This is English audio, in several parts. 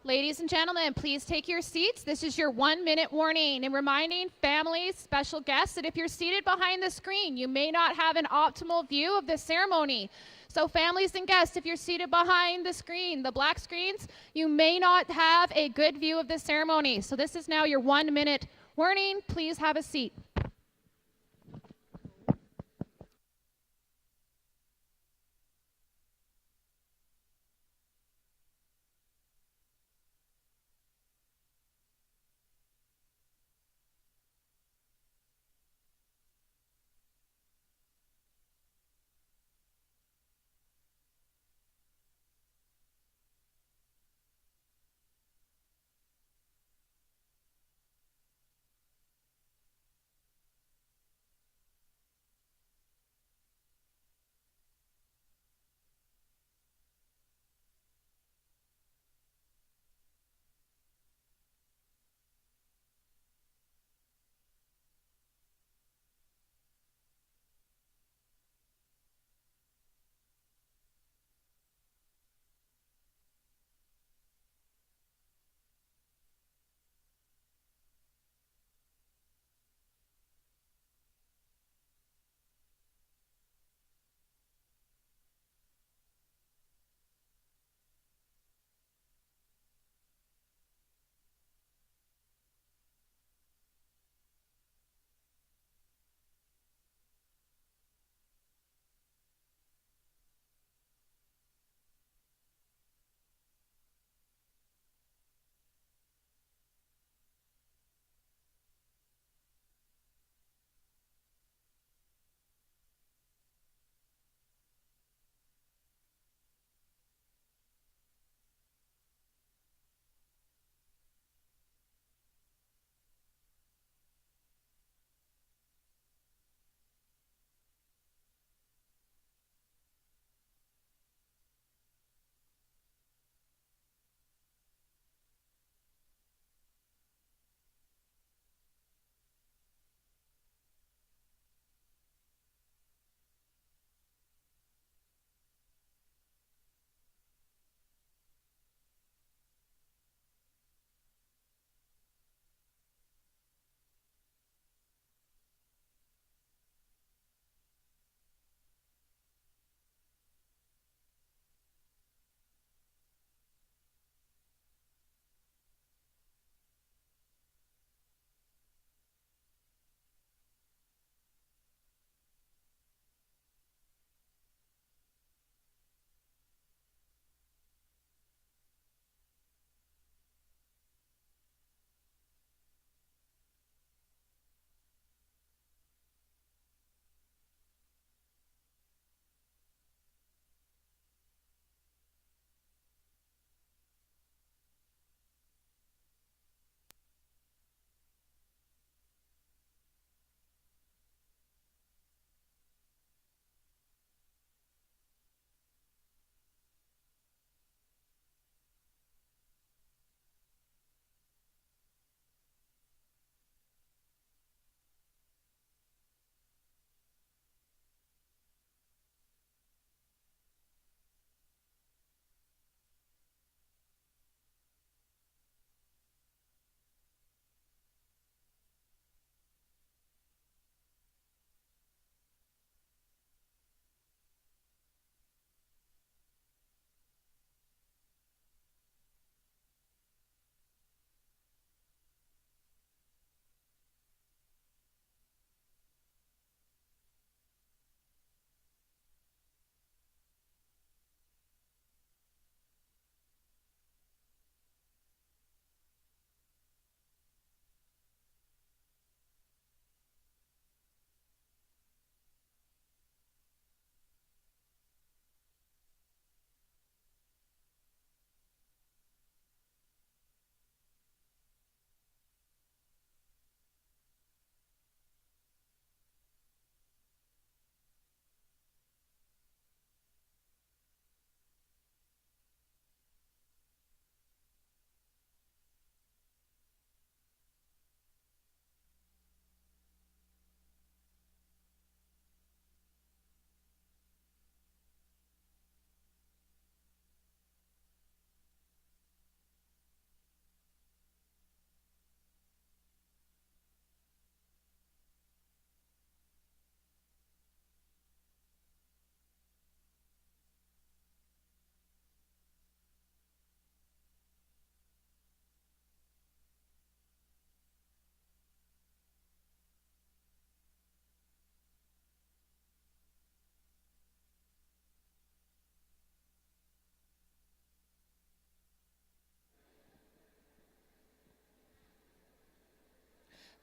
Ladies and gentlemen, please take your seats. This is your 1-minute warning and reminding families, special guests, that if you're seated behind the screen, you may not have an optimal view of the ceremony. So families and guests, if you're seated behind the screen, the black screens, you may not have a good view of the ceremony. So this is now your 1-minute warning. Please have a seat.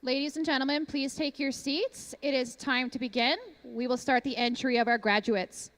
Ladies and gentlemen, please take your seats. It is time to begin. We will start the entry of our graduates.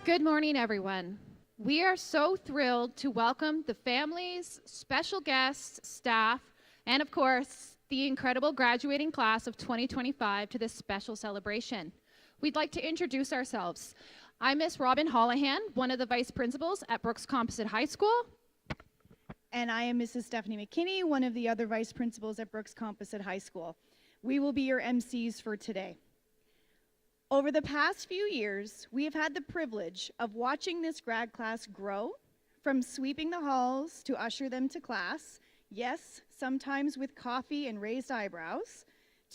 Good morning, everyone. We are so thrilled to welcome the families, special guests, staff, and of course, the incredible graduating class of 2025 to this special celebration. We'd like to introduce ourselves. I'm Miss Robin Hollahan, one of the vice principals at Brooks Composite High School. And I am Mrs. Stephanie McKinney, one of the other vice principals at Brooks Composite High School. We will be your MCs for today. Over the past few years, we have had the privilege of watching this grad class grow, from sweeping the halls to usher them to class, yes, sometimes with coffee and raised eyebrows,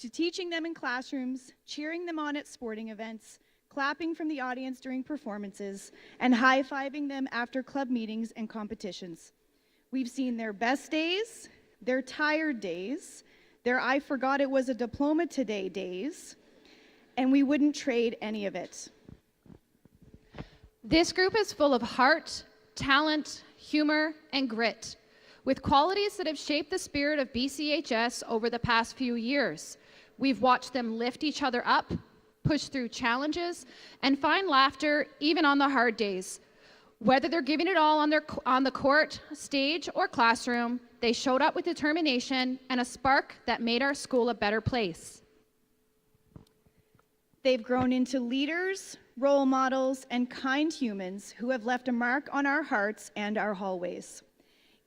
to teaching them in classrooms, cheering them on at sporting events, clapping from the audience during performances, and high-fiving them after club meetings and competitions. We've seen their best days, their tired days, their I forgot it was a diploma today days, and we wouldn't trade any of it. This group is full of heart, talent, humor, and grit, with qualities that have shaped the spirit of BCHS over the past few years. We've watched them lift each other up, push through challenges, and find laughter even on the hard days. Whether they're giving it all on the court, stage, or classroom, they showed up with determination and a spark that made our school a better place. They've grown into leaders, role models, and kind humans who have left a mark on our hearts and our hallways.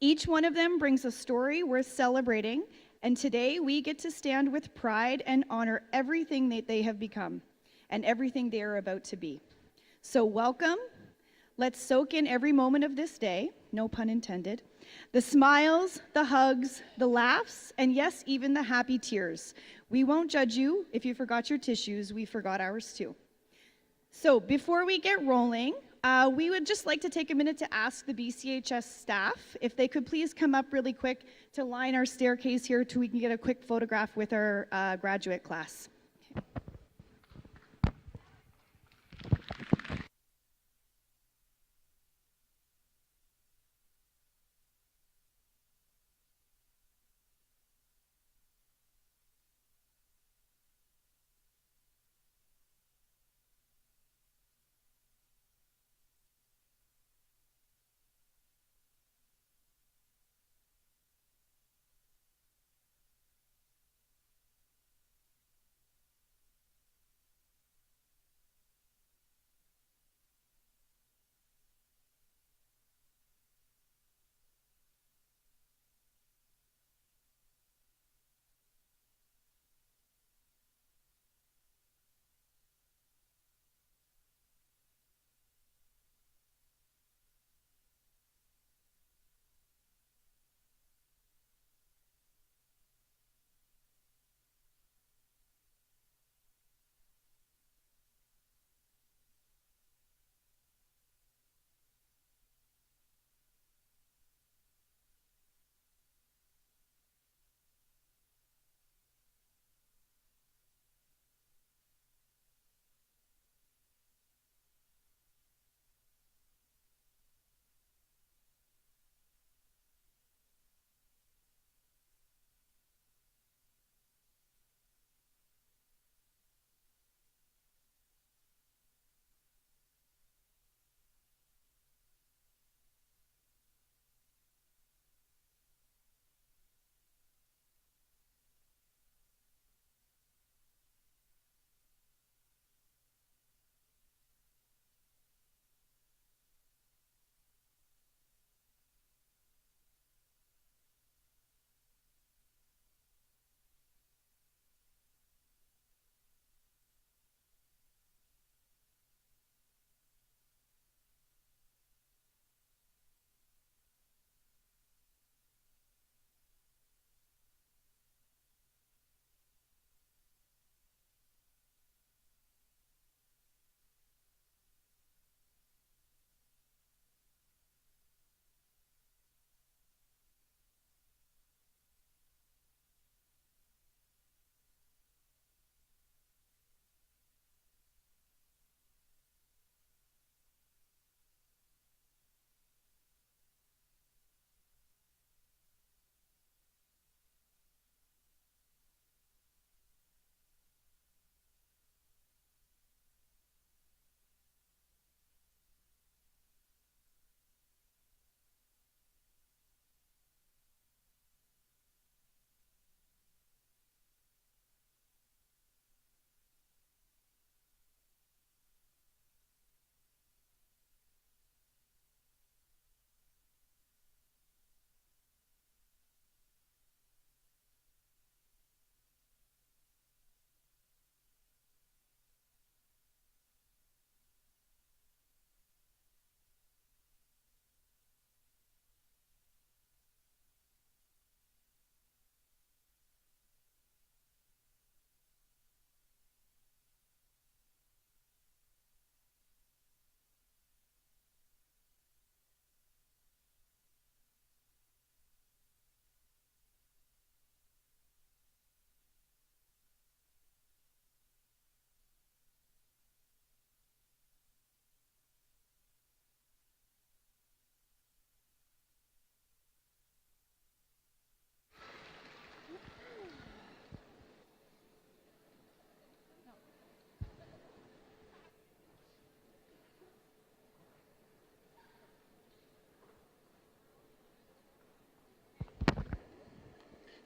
Each one of them brings a story worth celebrating, and today we get to stand with pride and honor everything that they have become and everything they are about to be. So welcome. Let's soak in every moment of this day, no pun intended, the smiles, the hugs, the laughs, and yes, even the happy tears. We won't judge you. If you forgot your tissues, we forgot ours too. So before we get rolling, we would just like to take a minute to ask the BCHS staff if they could please come up really quick to line our staircase here so we can get a quick photograph with our graduate class.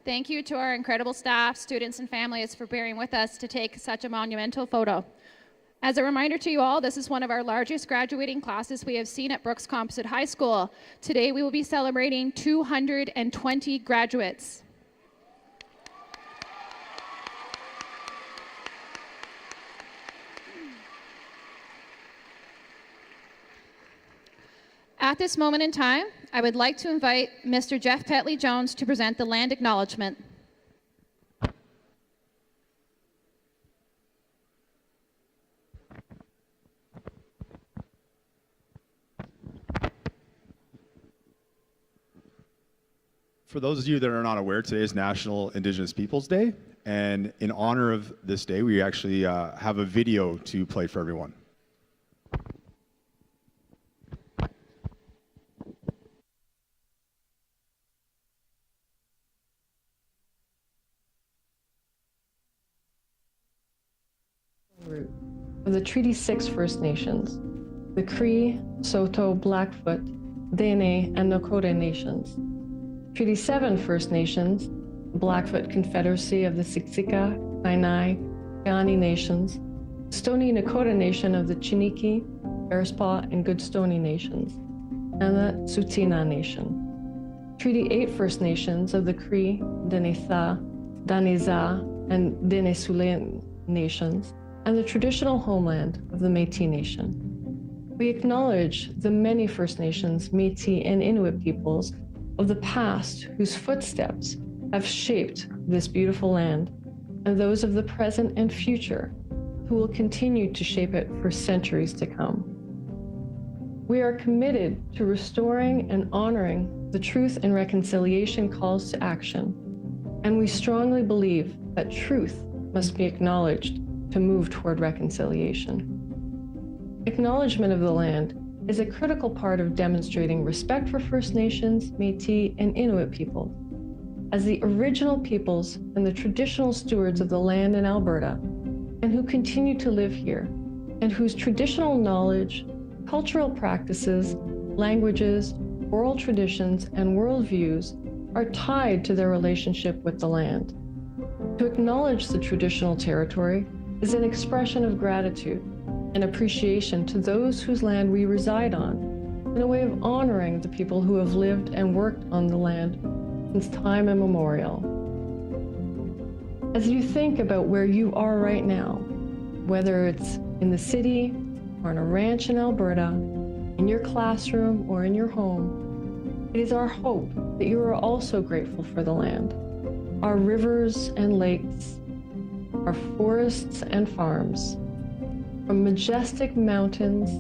Thank you to our incredible staff, students, and families for bearing with us to take such a monumental photo. As a reminder to you all, this is one of our largest graduating classes we have seen at Brooks Composite High School. Today we will be celebrating 220 graduates. At this moment in time, I would like to invite Mr. Jeff Tetley-Jones to present the land acknowledgement. For those of you that are not aware, today is National Indigenous Peoples Day, and in honor of this day, we actually have a video to play for everyone. Of the Treaty 6 First Nations, the Cree, Saulteaux, Blackfoot, Dene, and Nakota Nations. Treaty 7 First Nations, the Blackfoot Confederacy of the Siksika, Kainai, Kainai Nations, Stoney Nakota Nation of the Chiniki, Bearspaw, and Goodstoney Nations, and the Tsuut'ina Nation. Treaty 8 First Nations of the Cree, Denetha, Daneza, and Denesule Nations, and the traditional homeland of the Métis Nation. We acknowledge the many First Nations, Métis, and Inuit peoples of the past whose footsteps have shaped this beautiful land, and those of the present and future who will continue to shape it for centuries to come. We are committed to restoring and honoring the Truth and Reconciliation calls to action, and we strongly believe that truth must be acknowledged to move toward reconciliation. Acknowledgement of the land is a critical part of demonstrating respect for First Nations, Métis, and Inuit people. As the original peoples and the traditional stewards of the land in Alberta, and who continue to live here, and whose traditional knowledge, cultural practices, languages, oral traditions, and worldviews are tied to their relationship with the land. To acknowledge the traditional territory is an expression of gratitude and appreciation to those whose land we reside on, and a way of honoring the people who have lived and worked on the land since time immemorial. As you think about where you are right now, whether it's in the city or on a ranch in Alberta, in your classroom or in your home, it is our hope that you are also grateful for the land, our rivers and lakes, our forests and farms, from majestic mountains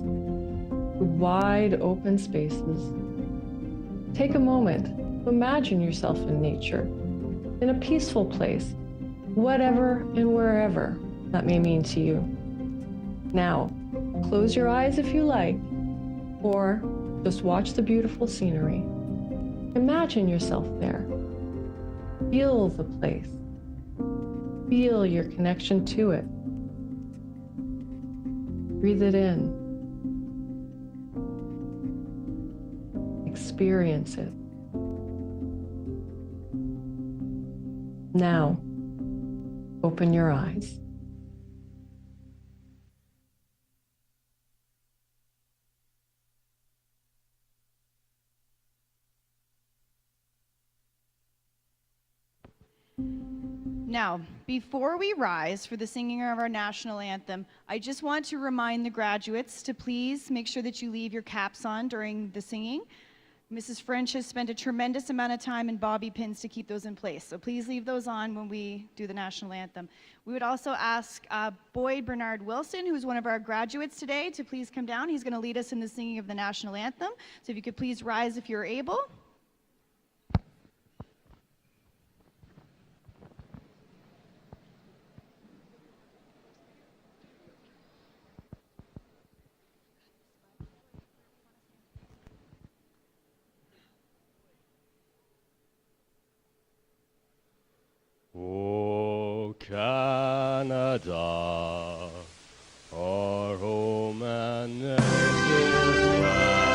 to wide open spaces. Take a moment to imagine yourself in nature, in a peaceful place, whatever and wherever that may mean to you. Now, close your eyes if you like, or just watch the beautiful scenery. Imagine yourself there. Feel the place. Feel your connection to it. Breathe it in. Experience it. Now, open your eyes. Now, before we rise for the singing of our national anthem, I just want to remind the graduates to please make sure that you leave your caps on during the singing. Mrs. French has spent a tremendous amount of time in bobby pins to keep those in place, so please leave those on when we do the national anthem. We would also ask Boyd Bernard Wilson, who's one of our graduates today, to please come down. He's going to lead us in the singing of the national anthem, so if you could please rise if you're able. Oh, Canada, our home and native land.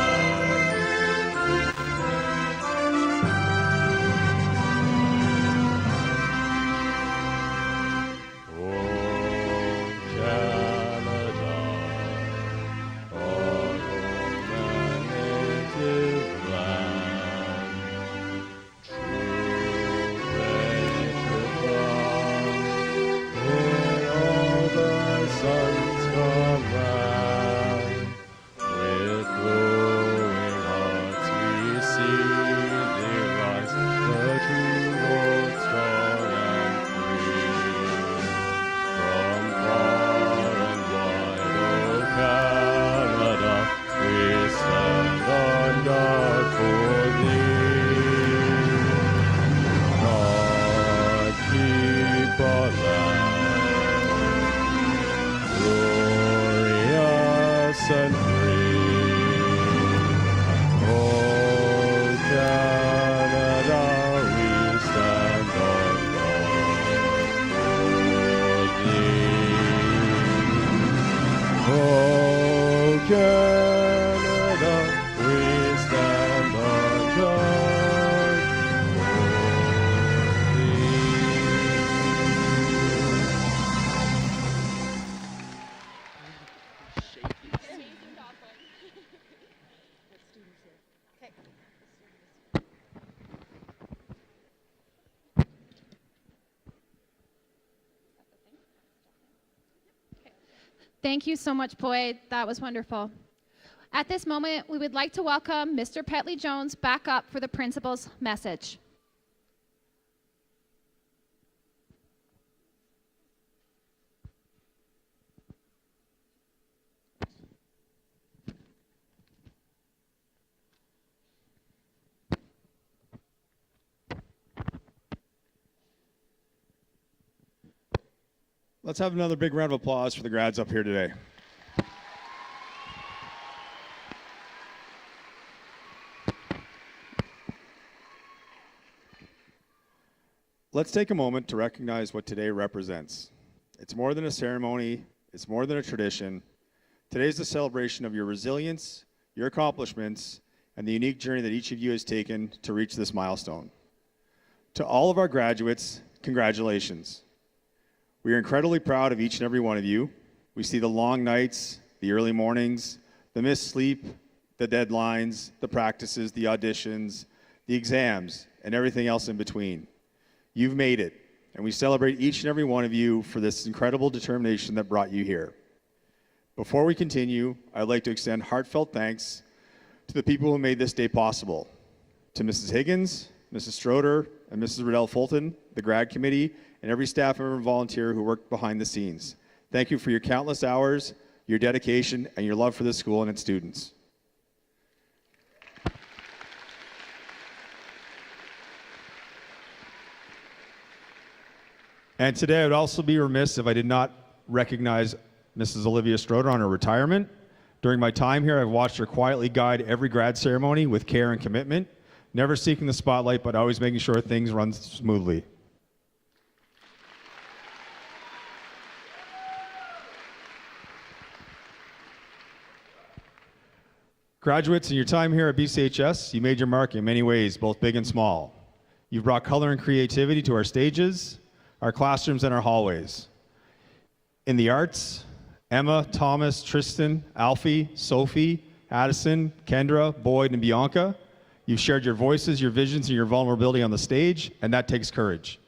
Thank you so much, Boyd. That was wonderful. At this moment, we would like to welcome Mr. Petley Jones back up for the principal's message. Let's have another big round of applause for the grads up here today. Let's take a moment to recognize what today represents. It's more than a ceremony, it's more than a tradition. Today's a celebration of your resilience, your accomplishments, and the unique journey that each of you has taken to reach this milestone. To all of our graduates, congratulations. We are incredibly proud of each and every one of you. We see the long nights, the early mornings, the missed sleep, the deadlines, the practices, the auditions, the exams, and everything else in between. You've made it, and we celebrate each and every one of you for this incredible determination that brought you here. Before we continue, I'd like to extend heartfelt thanks to the people who made this day possible. To Mrs. Higgins, Mrs. Stroder, and Mrs. Riddell Fulton, the grad committee, and every staff member and volunteer who worked behind the scenes. Thank you for your countless hours, your dedication, and your love for this school and its students. And today I would also be remiss if I did not recognize Mrs. Olivia Stroder on her retirement. During my time here, I've watched her quietly guide every grad ceremony with care and commitment, never seeking the spotlight, but always making sure things run smoothly. Graduates, in your time here at BCHS, you made your mark in many ways, both big and small. You've brought color and creativity to our stages, our classrooms, and our hallways. In the arts, Emma, Thomas, Tristan, Alfie, Sophie, Addison, Kendra, Boyd, and Bianca, you've shared your voices, your visions, and your vulnerability on the stage, and that takes courage.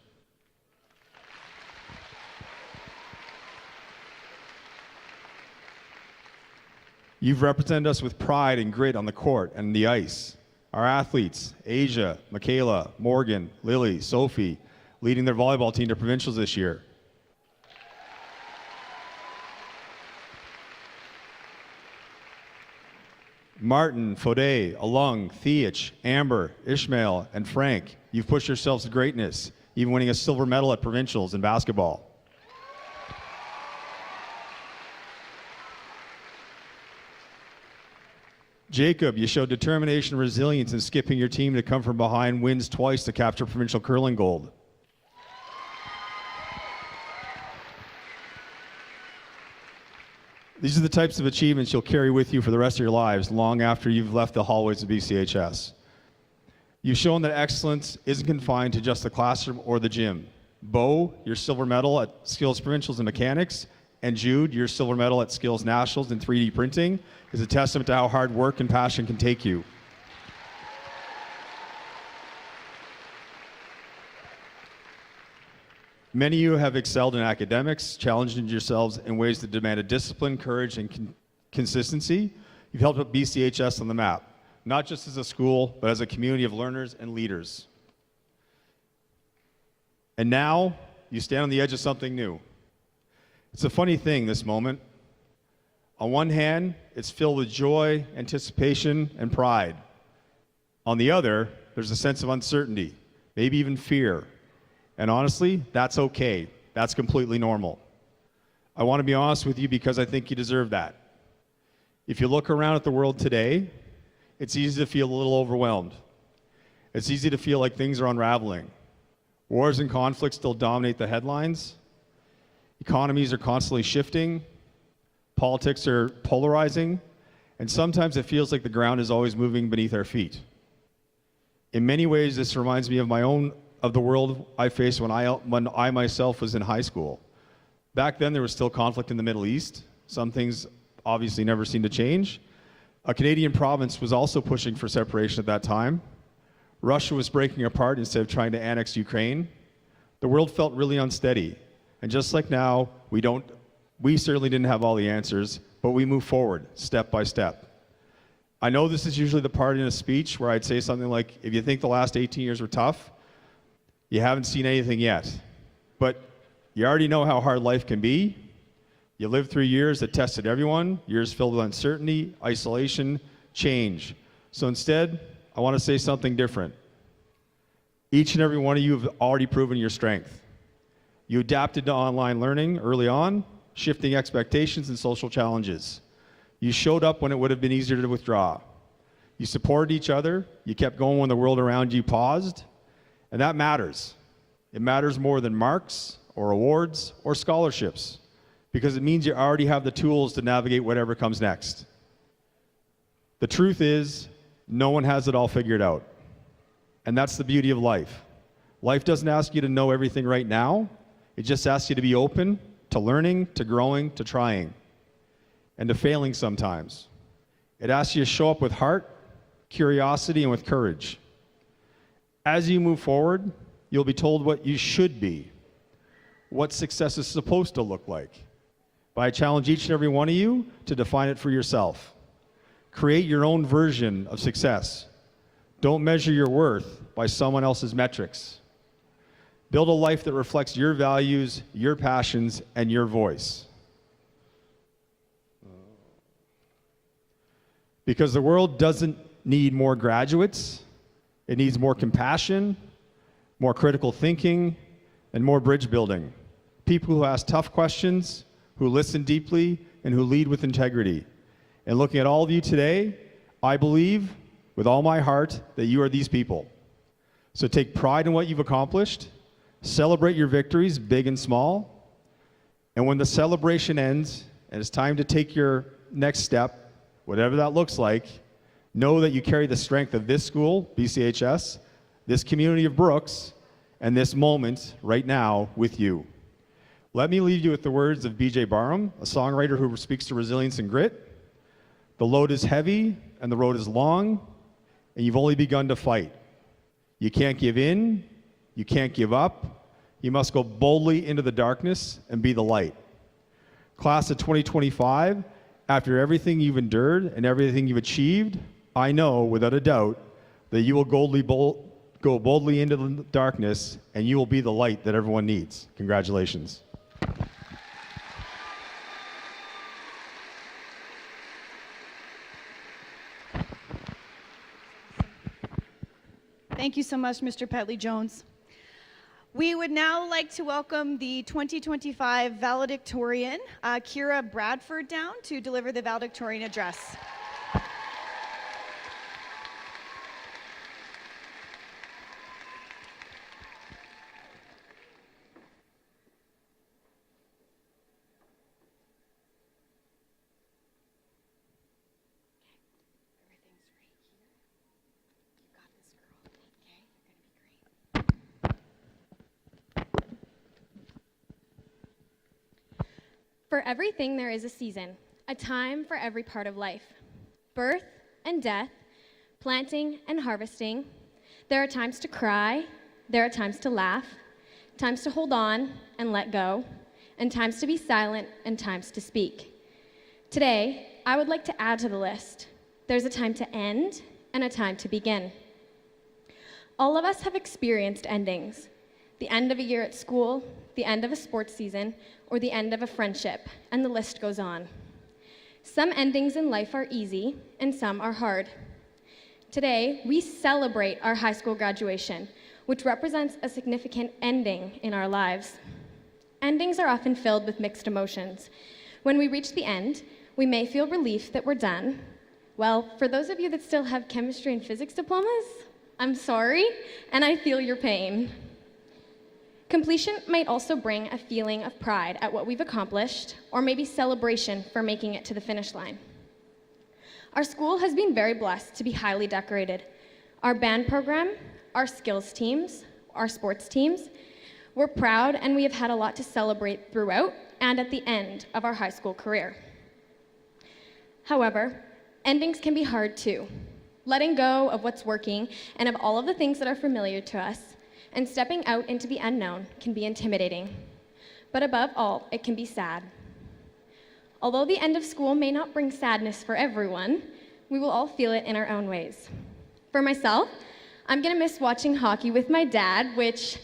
You've represented us with pride and grit on the court and the ice. Our athletes, Asia, Michaela, Morgan, Lily, Sophie, leading their volleyball team to provincials this year. Martin, Fode, Alung, Theich, Amber, Ishmael, and Frank, you've pushed yourselves to greatness, even winning a silver medal at provincials in basketball. Jacob, you showed determination and resilience in skipping your team to come from behind wins twice to capture provincial curling gold. These are the types of achievements you'll carry with you for the rest of your lives, long after you've left the hallways of BCHS. You've shown that excellence isn't confined to just the classroom or the gym. Bo, your silver medal at Skills Provincials in Mechanics, and Jude, your silver medal at Skills Nationals in 3D Printing, is a testament to how hard work and passion can take you. Many of you have excelled in academics, challenging yourselves in ways that demanded discipline, courage, and consistency. You've helped put BCHS on the map, not just as a school, but as a community of learners and leaders. And now, you stand on the edge of something new. It's a funny thing, this moment. On one hand, it's filled with joy, anticipation, and pride. On the other, there's a sense of uncertainty, maybe even fear. And honestly, that's okay. That's completely normal. I want to be honest with you because I think you deserve that. If you look around at the world today, it's easy to feel a little overwhelmed. It's easy to feel like things are unraveling. Wars and conflicts still dominate the headlines. Economies are constantly shifting. Politics are polarizing. And sometimes it feels like the ground is always moving beneath our feet. In many ways, this reminds me of the world I faced when I myself was in high school. Back then, there was still conflict in the Middle East. Some things obviously never seemed to change. A Canadian province was also pushing for separation at that time. Russia was breaking apart instead of trying to annex Ukraine. The world felt really unsteady. And just like now, we don't We certainly didn't have all the answers, but we moved forward step by step. I know this is usually the part in a speech where I'd say something like, if you think the last 18 years were tough, you haven't seen anything yet. But you already know how hard life can be. You lived through years that tested everyone, years filled with uncertainty, isolation, change. So instead, I want to say something different. Each and every one of you have already proven your strength. You adapted to online learning early on, shifting expectations and social challenges. You showed up when it would have been easier to withdraw. You supported each other. You kept going when the world around you paused. And that matters. It matters more than marks or awards or scholarships, because it means you already have the tools to navigate whatever comes next. The truth is, no one has it all figured out. And that's the beauty of life. Life doesn't ask you to know everything right now. It just asks you to be open to learning, to growing, to trying, and to failing sometimes. It asks you to show up with heart, curiosity, and with courage. As you move forward, you'll be told what you should be, what success is supposed to look like. But I challenge each and every one of you to define it for yourself. Create your own version of success. Don't measure your worth by someone else's metrics. Build a life that reflects your values, your passions, and your voice. Because the world doesn't need more graduates. It needs more compassion, more critical thinking, and more bridge building. People who ask tough questions, who listen deeply, and who lead with integrity. And looking at all of you today, I believe with all my heart that you are these people. So take pride in what you've accomplished. Celebrate your victories, big and small. And when the celebration ends and it's time to take your next step, whatever that looks like, know that you carry the strength of this school, BCHS, this community of Brooks, and this moment right now with you. Let me leave you with the words of B.J. Barham, a songwriter who speaks to resilience and grit. The load is heavy and the road is long, and you've only begun to fight. You can't give in. You can't give up. You must go boldly into the darkness and be the light. Class of 2025, after everything you've endured and everything you've achieved, I know without a doubt that you will go boldly into the darkness and you will be the light that everyone needs. Congratulations. Thank you so much, Mr. Petley-Jones. We would now like to welcome the 2025 Valedictorian, Kira Bradford, down to deliver the Valedictorian address. For everything there is a season, a time for every part of life. Birth and death, planting and harvesting. There are times to cry, there are times to laugh, times to hold on and let go, and times to be silent and times to speak. Today, I would like to add to the list. There's a time to end and a time to begin. All of us have experienced endings. The end of a year at school, the end of a sports season, or the end of a friendship, and the list goes on. Some endings in life are easy, and some are hard. Today, we celebrate our high school graduation, which represents a significant ending in our lives. Endings are often filled with mixed emotions. When we reach the end, we may feel relief that we're done. Well, for those of you that still have chemistry and physics diplomas, I'm sorry, and I feel your pain. Completion might also bring a feeling of pride at what we've accomplished, or maybe celebration for making it to the finish line. Our school has been very blessed to be highly decorated. Our band program, our skills teams, our sports teams, we're proud and we have had a lot to celebrate throughout and at the end of our high school career. However, endings can be hard too. Letting go of what's working and of all of the things that are familiar to us and stepping out into the unknown can be intimidating. But above all, it can be sad. Although the end of school may not bring sadness for everyone, we will all feel it in our own ways. For myself, I'm gonna miss watching hockey with my dad, which,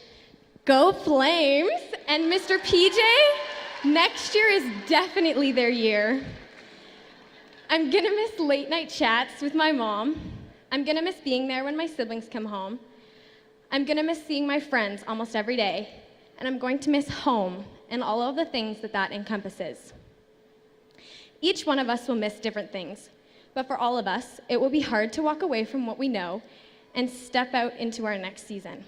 go Flames! And Mr. PJ, next year is definitely their year. I'm gonna miss late night chats with my mom. I'm gonna miss being there when my siblings come home. I'm gonna miss seeing my friends almost every day. And I'm going to miss home and all of the things that that encompasses. Each one of us will miss different things, but for all of us, it will be hard to walk away from what we know and step out into our next season.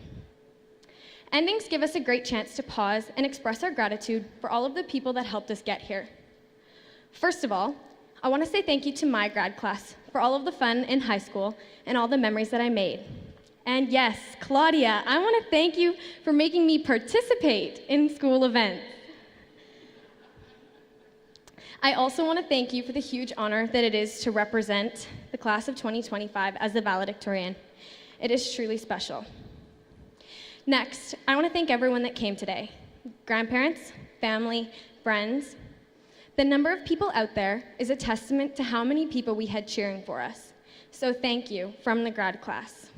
Endings give us a great chance to pause and express our gratitude for all of the people that helped us get here. First of all, I want to say thank you to my grad class for all of the fun in high school and all the memories that I made. And yes, Claudia, I want to thank you for making me participate in school events. I also want to thank you for the huge honor that it is to represent the class of 2025 as the valedictorian. It is truly special. Next, I want to thank everyone that came today. Grandparents, family, friends. The number of people out there is a testament to how many people we had cheering for us. So thank you from the grad class.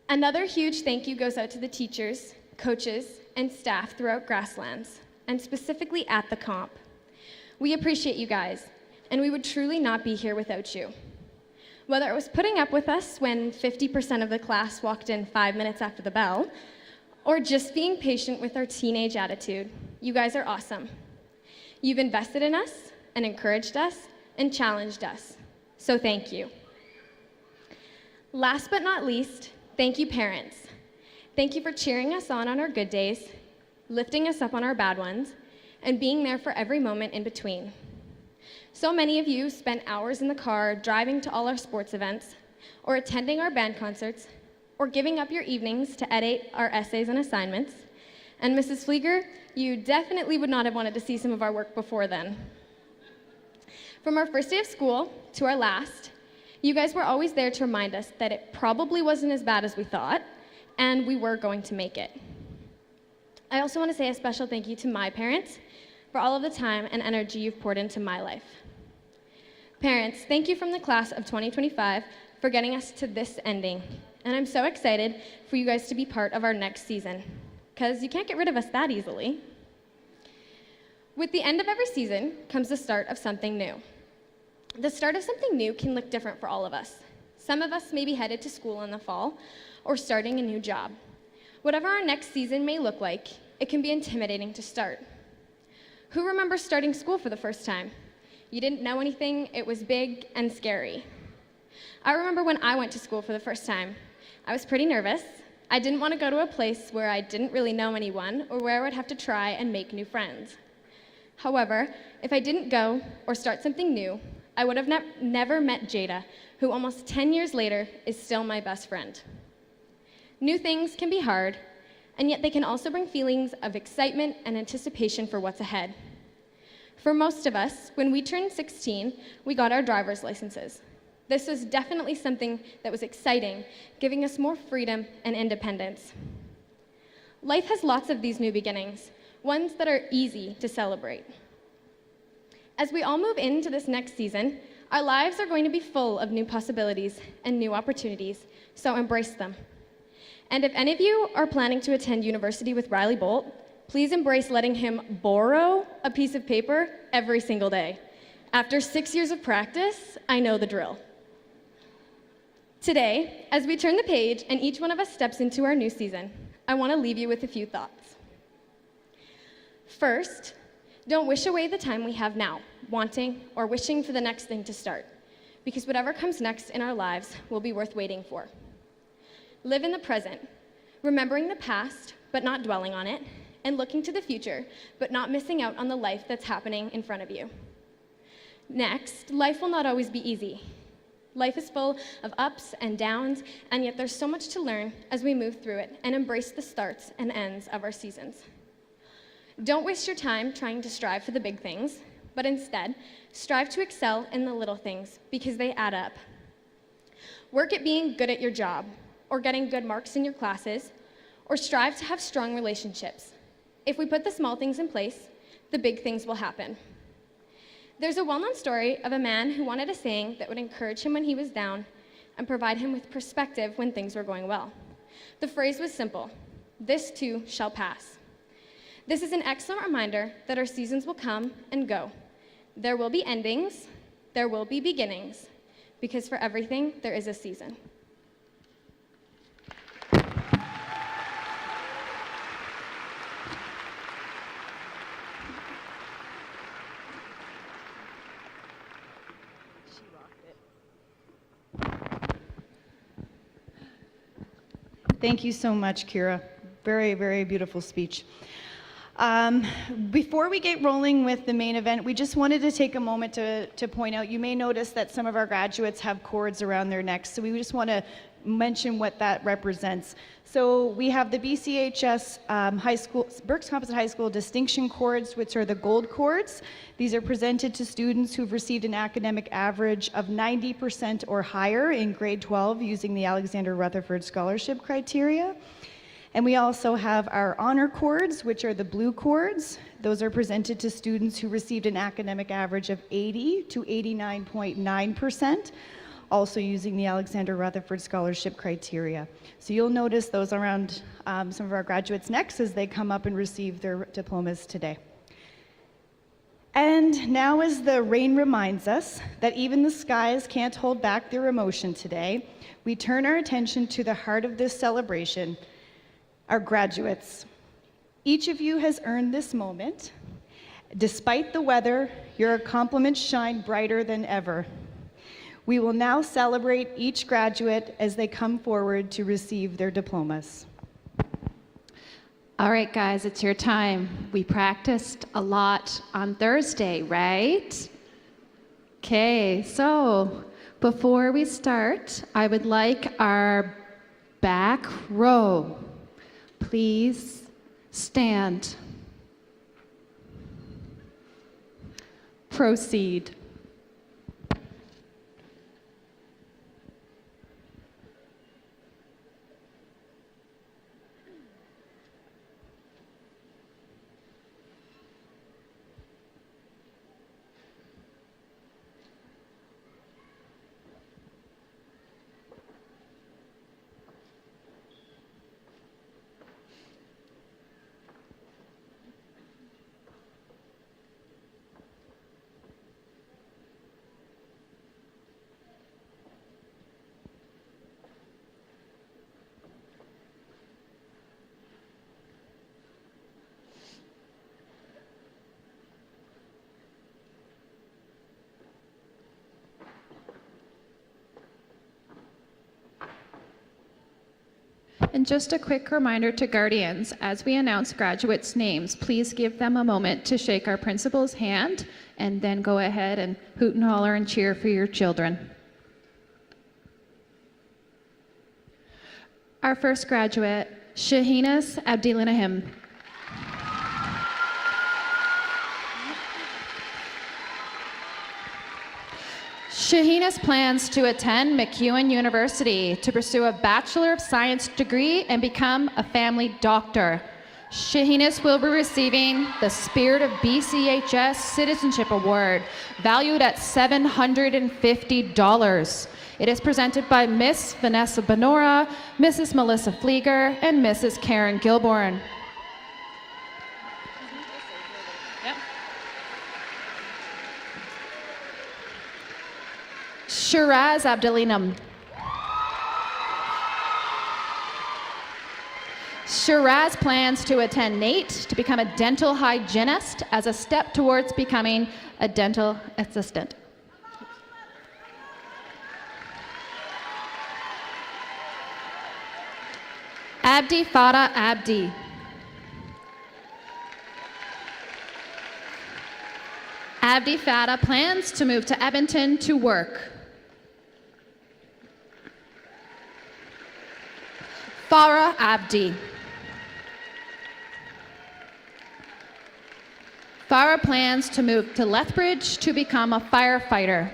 Another huge thank you goes out to the teachers, coaches, and staff throughout Grasslands, and specifically at the comp. We appreciate you guys, and we would truly not be here without you. Whether it was putting up with us when 50% of the class walked in 5 minutes after the bell, or just being patient with our teenage attitude, you guys are awesome. You've invested in us and encouraged us and challenged us, so thank you. Last but not least, thank you, parents. Thank you for cheering us on our good days, lifting us up on our bad ones, and being there for every moment in between. So many of you spent hours in the car driving to all our sports events, or attending our band concerts, or giving up your evenings to edit our essays and assignments. And Mrs. Flieger, you definitely would not have wanted to see some of our work before then. From our first day of school to our last, you guys were always there to remind us that it probably wasn't as bad as we thought, and we were going to make it. I also want to say a special thank you to my parents for all of the time and energy you've poured into my life. Parents, thank you from the class of 2025 for getting us to this ending. And I'm so excited for you guys to be part of our next season, because you can't get rid of us that easily. With the end of every season comes the start of something new. The start of something new can look different for all of us. Some of us may be headed to school in the fall or starting a new job. Whatever our next season may look like, it can be intimidating to start. Who remembers starting school for the first time? You didn't know anything, it was big and scary. I remember when I went to school for the first time. I was pretty nervous. I didn't want to go to a place where I didn't really know anyone or where I would have to try and make new friends. However, if I didn't go or start something new, I would have never met Jada, who almost 10 years later is still my best friend. New things can be hard, and yet they can also bring feelings of excitement and anticipation for what's ahead. For most of us, when we turned 16, we got our driver's licenses. This was definitely something that was exciting, giving us more freedom and independence. Life has lots of these new beginnings, ones that are easy to celebrate. As we all move into this next season, our lives are going to be full of new possibilities and new opportunities, so embrace them. And if any of you are planning to attend university with Riley Bolt, please embrace letting him borrow a piece of paper every single day. After 6 years of practice, I know the drill. Today, as we turn the page and each one of us steps into our new season, I want to leave you with a few thoughts. First, don't wish away the time we have now, wanting or wishing for the next thing to start, because whatever comes next in our lives will be worth waiting for. Live in the present, remembering the past, but not dwelling on it, and looking to the future, but not missing out on the life that's happening in front of you. Next, life will not always be easy. Life is full of ups and downs, and yet there's so much to learn as we move through it and embrace the starts and ends of our seasons. Don't waste your time trying to strive for the big things, but instead, strive to excel in the little things because they add up. Work at being good at your job, or getting good marks in your classes, or strive to have strong relationships. If we put the small things in place, the big things will happen. There's a well-known story of a man who wanted a saying that would encourage him when he was down and provide him with perspective when things were going well. The phrase was simple: "This too shall pass." This is an excellent reminder that our seasons will come and go. There will be endings, there will be beginnings, because for everything there is a season. Thank you so much, Kira. Very, very beautiful speech. Before we get rolling with the main event, we just wanted to take a moment to point out, you may notice that some of our graduates have cords around their necks, so we just want to mention what that represents. So we have the BCHS High School, Brooks Composite High School distinction cords, which are the gold cords. These are presented to students who've received an academic average of 90% or higher in grade 12 using the Alexander Rutherford Scholarship criteria. And we also have our honor cords, which are the blue cords. Those are presented to students who received an academic average of 80 to 89.9%, also using the Alexander Rutherford Scholarship criteria. So you'll notice those around some of our graduates' necks as they come up and receive their diplomas today. And now, as the rain reminds us that even the skies can't hold back their emotion today, we turn our attention to the heart of this celebration, our graduates. Each of you has earned this moment. Despite the weather, your compliments shine brighter than ever. We will now celebrate each graduate as they come forward to receive their diplomas. All right, guys, it's your time. We practiced a lot on Thursday, right? Okay, so before we start, I would like our back row, please stand. Proceed. And just a quick reminder to guardians, as we announce graduates' names, please give them a moment to shake our principal's hand and then go ahead and hoot and holler and cheer for your children. Our first graduate, Shahinas Abdilinahim. Shahinas plans to attend MacEwan University to pursue a Bachelor of Science degree and become a family doctor. Shahinas will be receiving the Spirit of BCHS Citizenship Award, valued at $750. It is presented by Miss Vanessa Benora, Mrs. Melissa Flieger, and Mrs. Karen Gilborn. Shiraz Abdelinam. Shiraz plans to attend NATE to become a dental hygienist as a step towards becoming a dental assistant. Abdi Farah Abdi. Abdi Farah plans to move to Edmonton to work. Farah Abdi. Farah plans to move to Lethbridge to become a firefighter.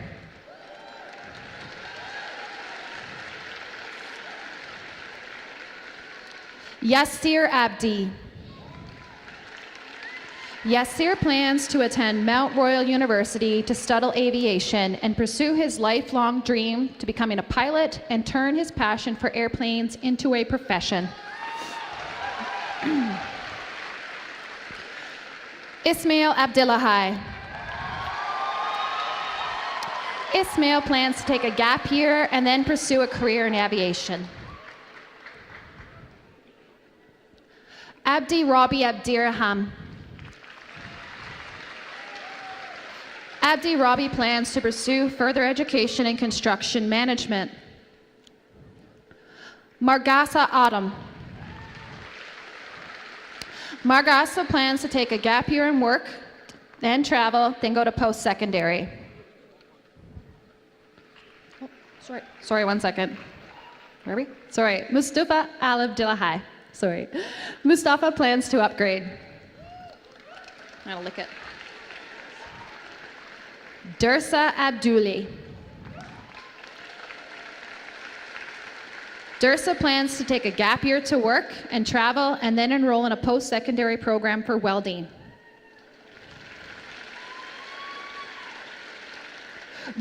Yassir Abdi. Yassir plans to attend Mount Royal University to study aviation and pursue his lifelong dream to becoming a pilot and turn his passion for airplanes into a profession. Ismail Abdullahi. Ismail plans to take a gap year and then pursue a career in aviation. Abdi Rabi Abdiraham. Abdi Rabi plans to pursue further education in construction management. Margasa Adam. Margasa plans to take a gap year and work, then travel, then go to post-secondary. Oh, sorry, 1 second. Where are we? Sorry, Mustafa Al-Abdullahi. Sorry. Mustafa plans to upgrade. I'm gonna lick it. Dursa Abduli. Dursa plans to take a gap year to work and travel and then enroll in a post-secondary program for welding.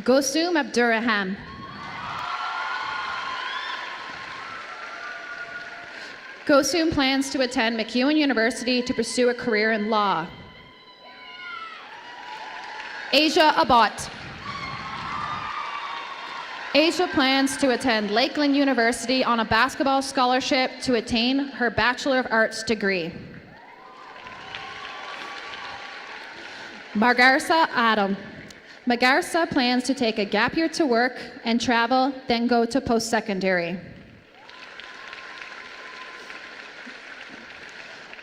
Gosum Abdurrahman. Gosum plans to attend MacEwan University to pursue a career in law. Asia Abbott. Asia plans to attend Lakeland University on a basketball scholarship to attain her Bachelor of Arts degree. Margarsa Adam. Margarsa plans to take a gap year to work and travel, then go to post-secondary.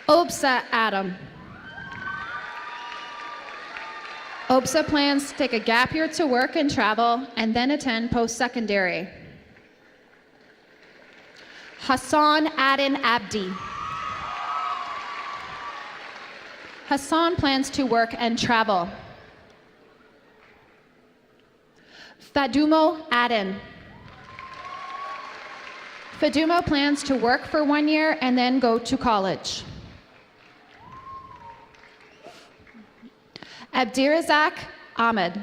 Obsa Adam. Obsa plans to take a gap year to work and travel and then attend post-secondary. Hassan Adin Abdi. Hassan plans to work and travel. Fadumo Adin. Fadumo plans to work for 1 year and then go to college. Abdirazak Ahmed.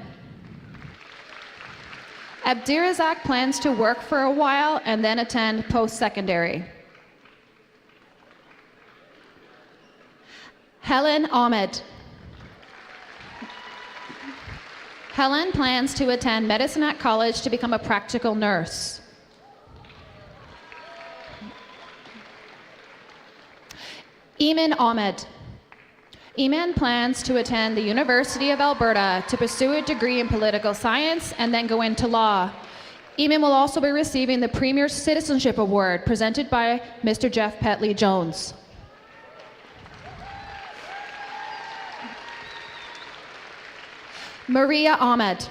Abdirazak plans to work for a while and then attend post-secondary. Helen Ahmed. Helen plans to attend medicine at college to become a practical nurse. Eamon Ahmed. Eamon plans to attend the University of Alberta to pursue a degree in political science and then go into law. Eamon will also be receiving the Premier Citizenship Award presented by Mr. Jeff Petley Jones. Maria Ahmed.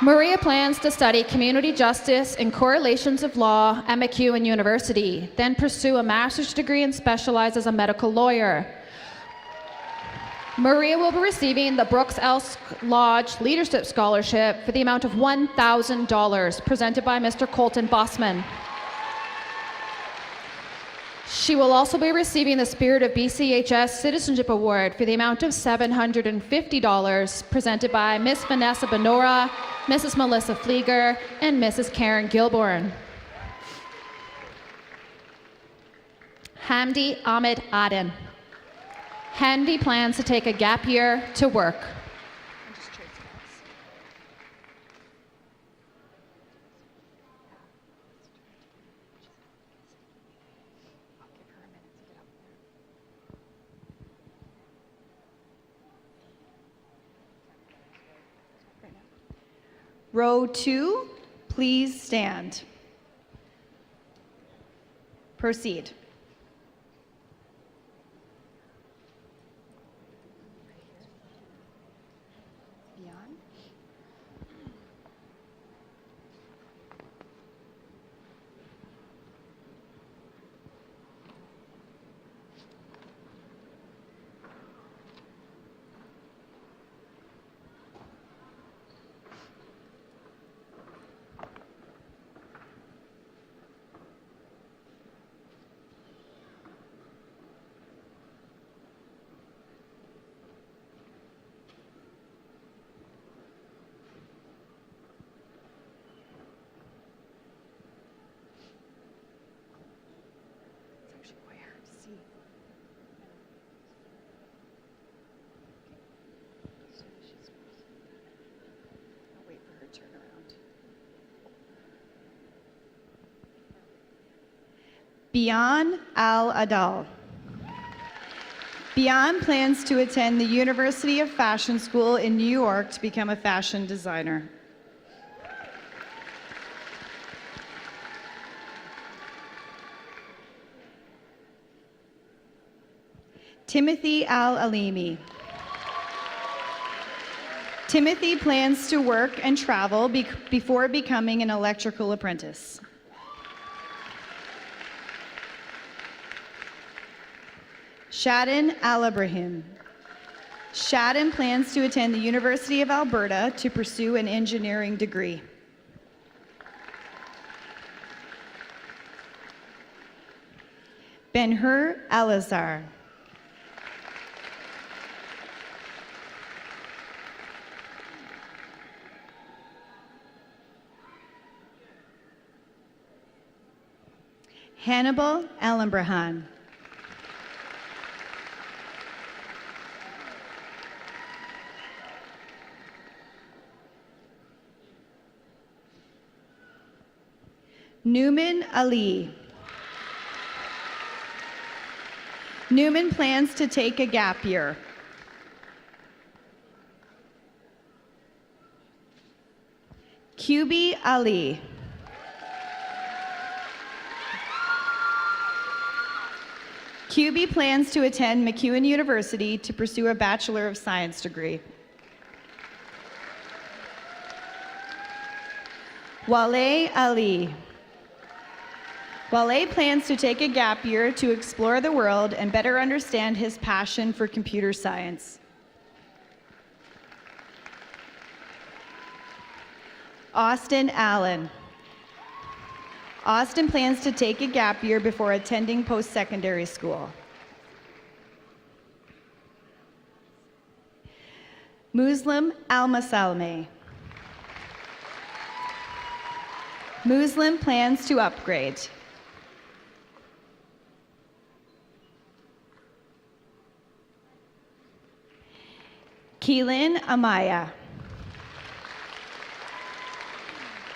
Maria plans to study community justice and correlations of law at MacEwan University, then pursue a master's degree and specialize as a medical lawyer. Maria will be receiving the Brooks Lodge Leadership Scholarship for the amount of $1,000 presented by Mr. Colton Bossman. She will also be receiving the Spirit of BCHS Citizenship Award for the amount of $750 presented by Miss Vanessa Benora, Mrs. Melissa Flieger, and Mrs. Karen Gilborn. Hamdi Ahmed Aden. Hamdi plans to take a gap year to work. Row 2, please stand. Proceed. Beyond. Bian Al-Adal. Bian plans to attend the University of Fashion School in New York to become a fashion designer. Timothy Al-Alimi. Timothy plans to work and travel before becoming an electrical apprentice. Shadden Al-Ibrahim. Shadden plans to attend the University of Alberta to pursue an engineering degree. Ben-Hur Al-Azhar. Hannibal Al-Imbrahan. Newman Ali. Newman plans to take a gap year. QB Ali. QB plans to attend MacEwan University to pursue a Bachelor of Science degree. Wale Ali. Wale plans to take a gap year to explore the world and better understand his passion for computer science. Austin Allen. Austin plans to take a gap year before attending post-secondary school. Muslim Al-Masalme. Muslim plans to upgrade. Keelan Amaya.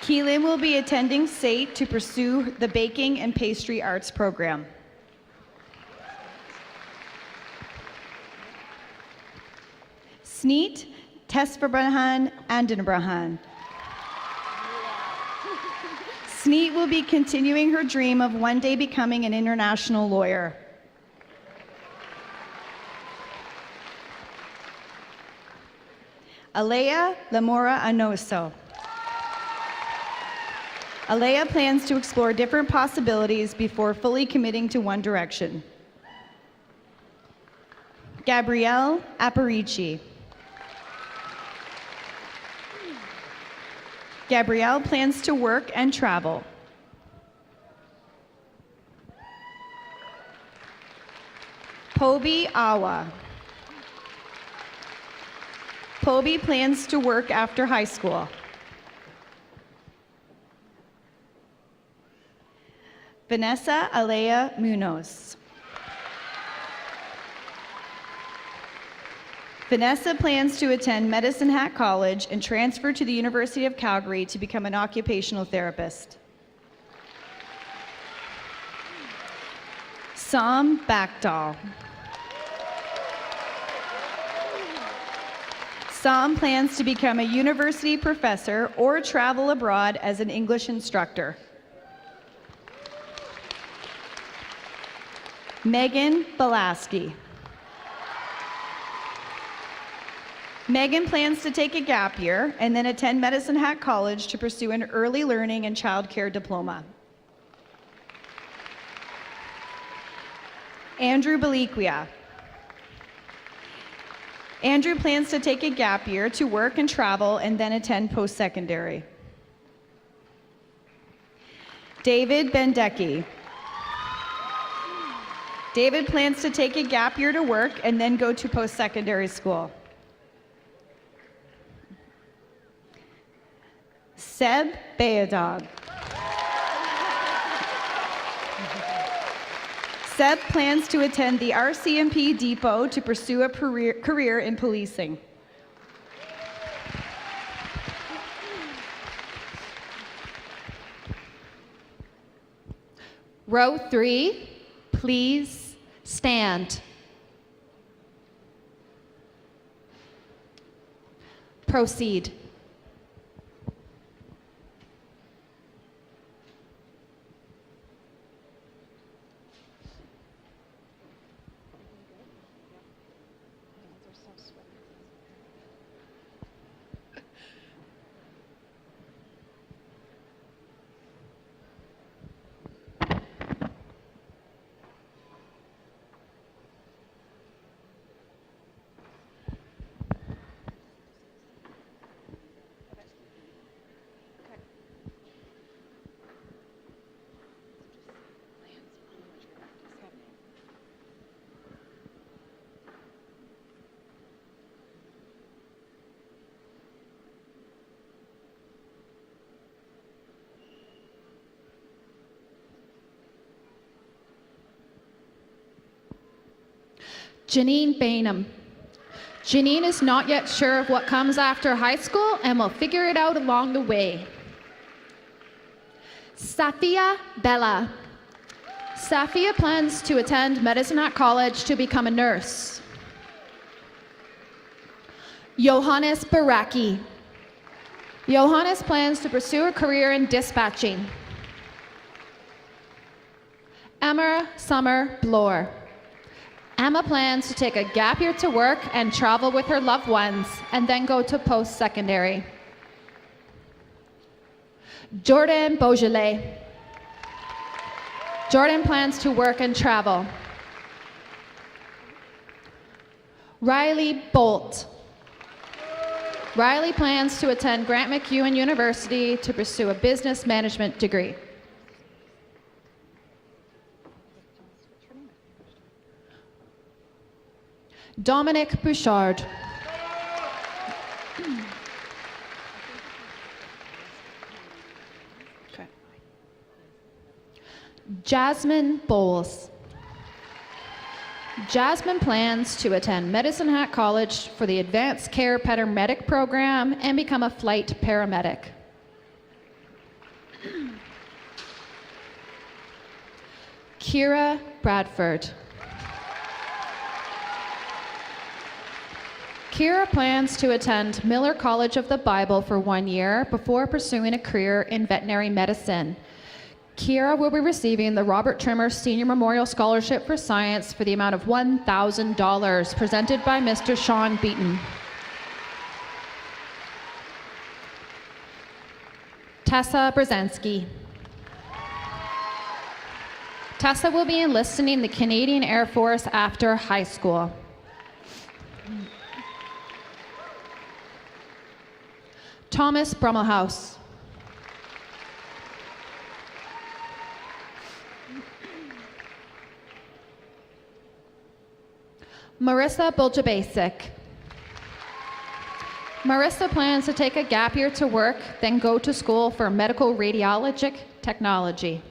Keelan will be attending SAIT to pursue the Baking and Pastry Arts program. Sneet Tesfabrahan Andinabrahan. Sneet will be continuing her dream of one day becoming an international lawyer. Alea Lamora Anoso. Alea plans to explore different possibilities before fully committing to one direction. Gabrielle Aparici. Gabrielle plans to work and travel. Pobi Awa. Pobi plans to work after high school. Vanessa Alea Munoz. Vanessa plans to attend Medicine Hat College and transfer to the University of Calgary to become an occupational therapist. Sam Backdahl. Sam plans to become a university professor or travel abroad as an English instructor. Megan Belaski. Megan plans to take a gap year and then attend Medicine Hat College to pursue an early learning and childcare diploma. Andrew Beliquia. Andrew plans to take a gap year to work and travel and then attend post-secondary. David Bendecki. David plans to take a gap year to work and then go to post-secondary school. Seb Bayadog. Seb plans to attend the RCMP Depot to pursue a career in policing. Row 3, please stand. Proceed. Janine Bainham. Janine is not yet sure of what comes after high school and will figure it out along the way. Safia Bella. Safia plans to attend Medicine Hat College to become a nurse. Johannes Baraki. Johannes plans to pursue a career in dispatching. Emma Summer Bloor. Emma plans to take a gap year to work and travel with her loved ones, and then go to post-secondary. Jordan Beaujolais. Jordan plans to work and travel. Riley Bolt. Riley plans to attend Grant MacEwan University to pursue a business management degree. Dominic Bouchard. Okay. Jasmine Bowles. Jasmine plans to attend Medicine Hat College for the Advanced Care Paramedic program and become a flight paramedic. Kira Bradford. Kira plans to attend Miller College of the Bible for 1 year before pursuing a career in veterinary medicine. Kira will be receiving the Robert Trimmer Senior Memorial Scholarship for Science for the amount of $1,000 presented by Mr. Sean Beaton. Tessa Brzezinski. Tessa will be enlisting in the Canadian Air Force after high school. Thomas Brummelhouse. Marissa Buljabasic. Marissa plans to take a gap year to work, then go to school for medical radiologic technology.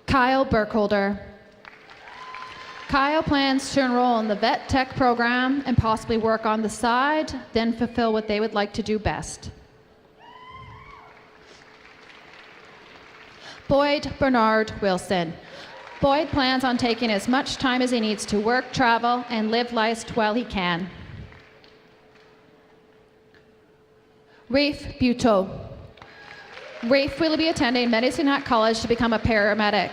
Kyle Burkholder. Kyle plans to enroll in the vet tech program and possibly work on the side, then fulfill what they would like to do best. Boyd Bernard Wilson. Boyd plans on taking as much time as he needs to work, travel, and live life while he can. Rafe Buteau. Rafe will be attending Medicine Hat College to become a paramedic.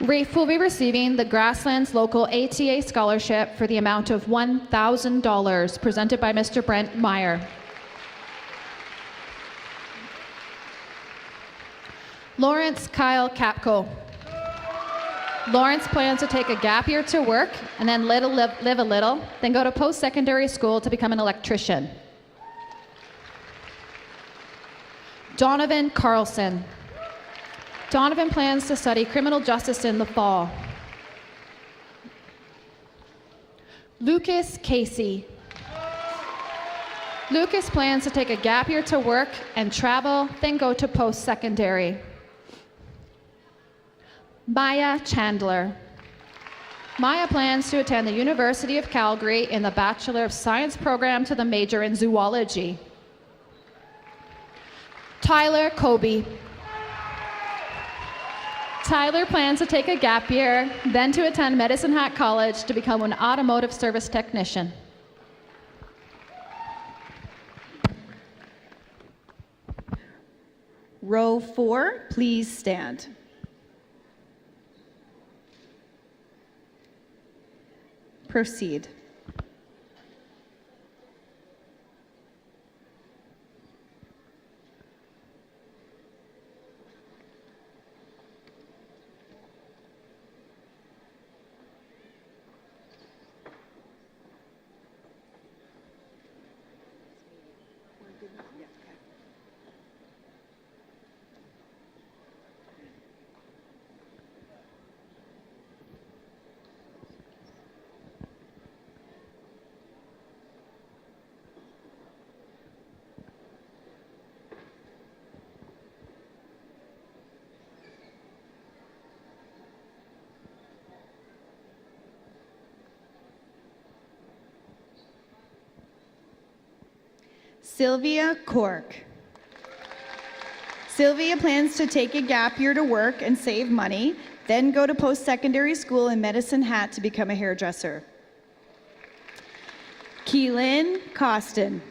Rafe will be receiving the Grasslands Local ATA Scholarship for the amount of $1,000 presented by Mr. Brent Meyer. Lawrence Kyle Capco. Lawrence plans to take a gap year to work and then live a little, then go to post-secondary school to become an electrician. Donovan Carlson. Donovan plans to study criminal justice in the fall. Lucas Casey. Lucas plans to take a gap year to work and travel, then go to post-secondary. Maya Chandler. Maya plans to attend the University of Calgary in the Bachelor of Science program to the major in zoology. Tyler Kobe. Tyler plans to take a gap year, then to attend Medicine Hat College to become an automotive service technician. Row 4, please stand. Proceed. Sylvia Cork. Sylvia plans to take a gap year to work and save money, then go to post-secondary school in Medicine Hat to become a hairdresser. Keelan Costin.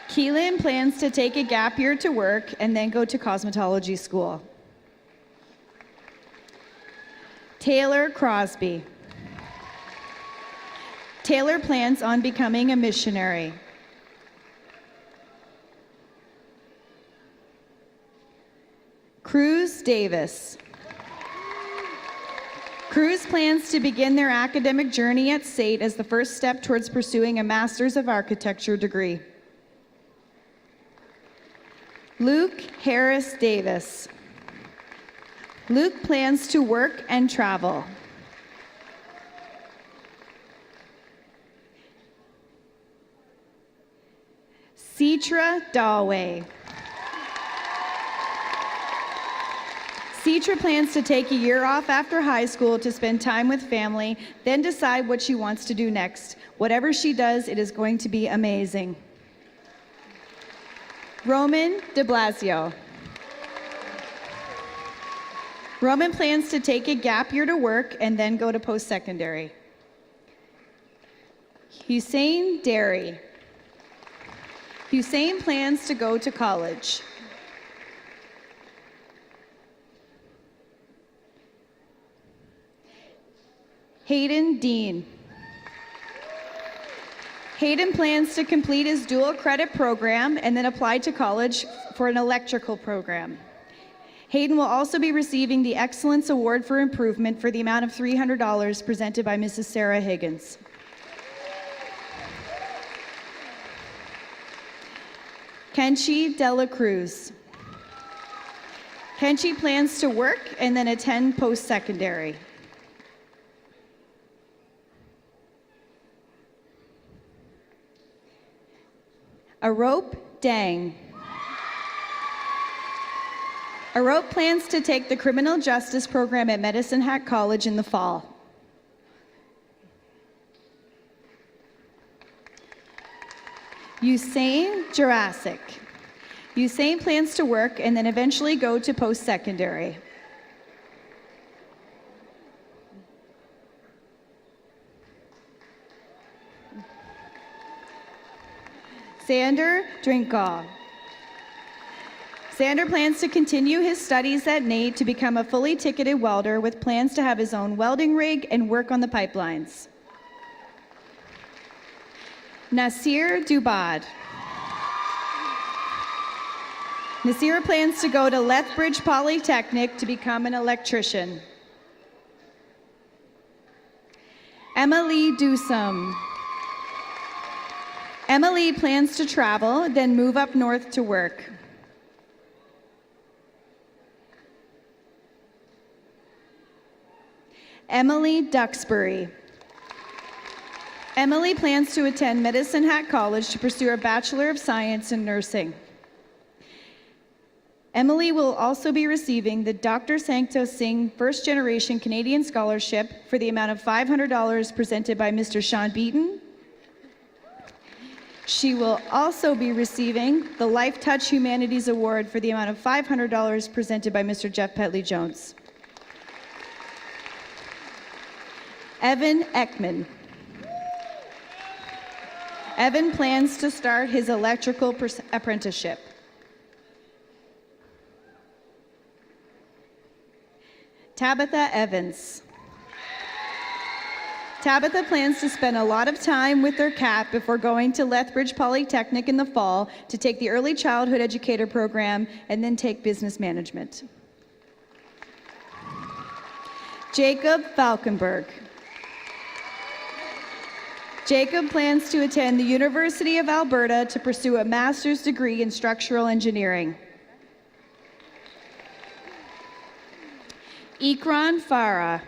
Keelan plans to take a gap year to work and then go to cosmetology school. Taylor Crosby. Taylor plans on becoming a missionary. Cruz Davis. Cruz plans to begin their academic journey at SAIT as the first step towards pursuing a Master's of Architecture degree. Luke Harris Davis. Luke plans to work and travel. Citra Daway. Citra plans to take a year off after high school to spend time with family, then decide what she wants to do next. Whatever she does, it is going to be amazing. Roman de Blasio. Roman plans to take a gap year to work and then go to post-secondary. Hussein Derry. Hussein plans to go to college. Hayden Dean. Hayden plans to complete his dual credit program and then apply to college for an electrical program. Hayden will also be receiving the Excellence Award for Improvement for the amount of $300 presented by Mrs. Sarah Higgins. Kenshi Dela Cruz. Kenshi plans to work and then attend post-secondary. Arope Dang. Arope plans to take the criminal justice program at Medicine Hat College in the fall. Usain Jurassic. Usain plans to work and then eventually go to post-secondary. Xander Drinkaw. Xander plans to continue his studies at NAIT to become a fully ticketed welder with plans to have his own welding rig and work on the pipelines. Nasir Dubad. Nasir plans to go to Lethbridge Polytechnic to become an electrician. Emily Dusum. Emily plans to travel, then move up north to work. Emily Duxbury. Emily plans to attend Medicine Hat College to pursue a Bachelor of Science in Nursing. Emily will also be receiving the Dr. Sankto Singh First Generation Canadian Scholarship for the amount of $500 presented by Mr. Sean Beaton. She will also be receiving the Life Touch Humanities Award for the amount of $500 presented by Mr. Jeff Petley-Jones. Evan Ekman. Evan plans to start his electrical apprenticeship. Tabitha Evans. Tabitha plans to spend a lot of time with their cat before going to Lethbridge Polytechnic in the fall to take the Early Childhood Educator program and then take business management. Jacob Falkenberg. Jacob plans to attend the University of Alberta to pursue a master's degree in structural engineering. Ikran Farah.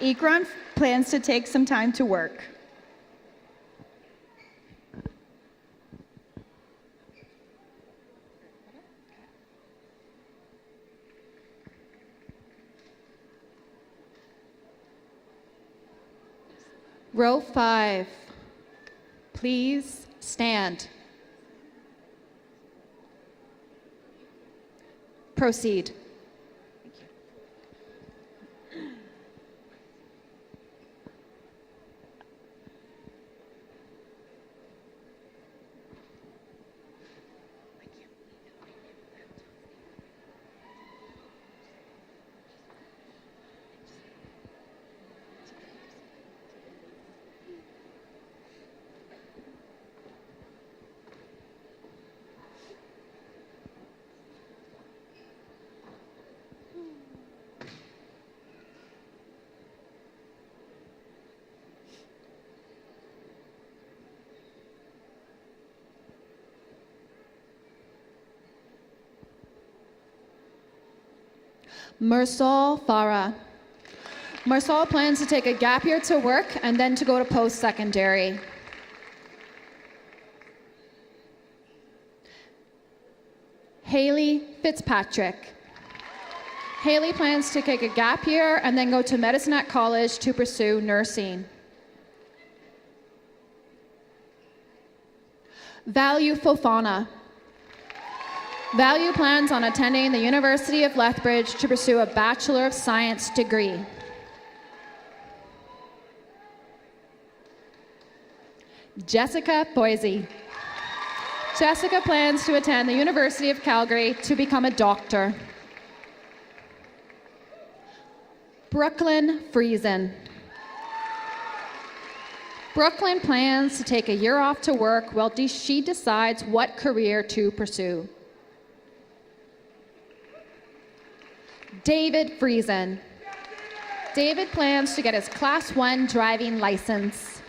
Ikran plans to take some time to work. Row 5, please stand. Proceed. Mursal Farah. Mursal plans to take a gap year to work and then to go to post-secondary. Haley Fitzpatrick. Haley plans to take a gap year and then go to medicine at college to pursue nursing. Value Fofana. Value plans on attending the University of Lethbridge to pursue a Bachelor of Science degree. Jessica Boise. Jessica plans to attend the University of Calgary to become a doctor. Brooklyn Friesen. Brooklyn plans to take a year off to work while she decides what career to pursue. David Friesen. David plans to get his Class 1 driving license.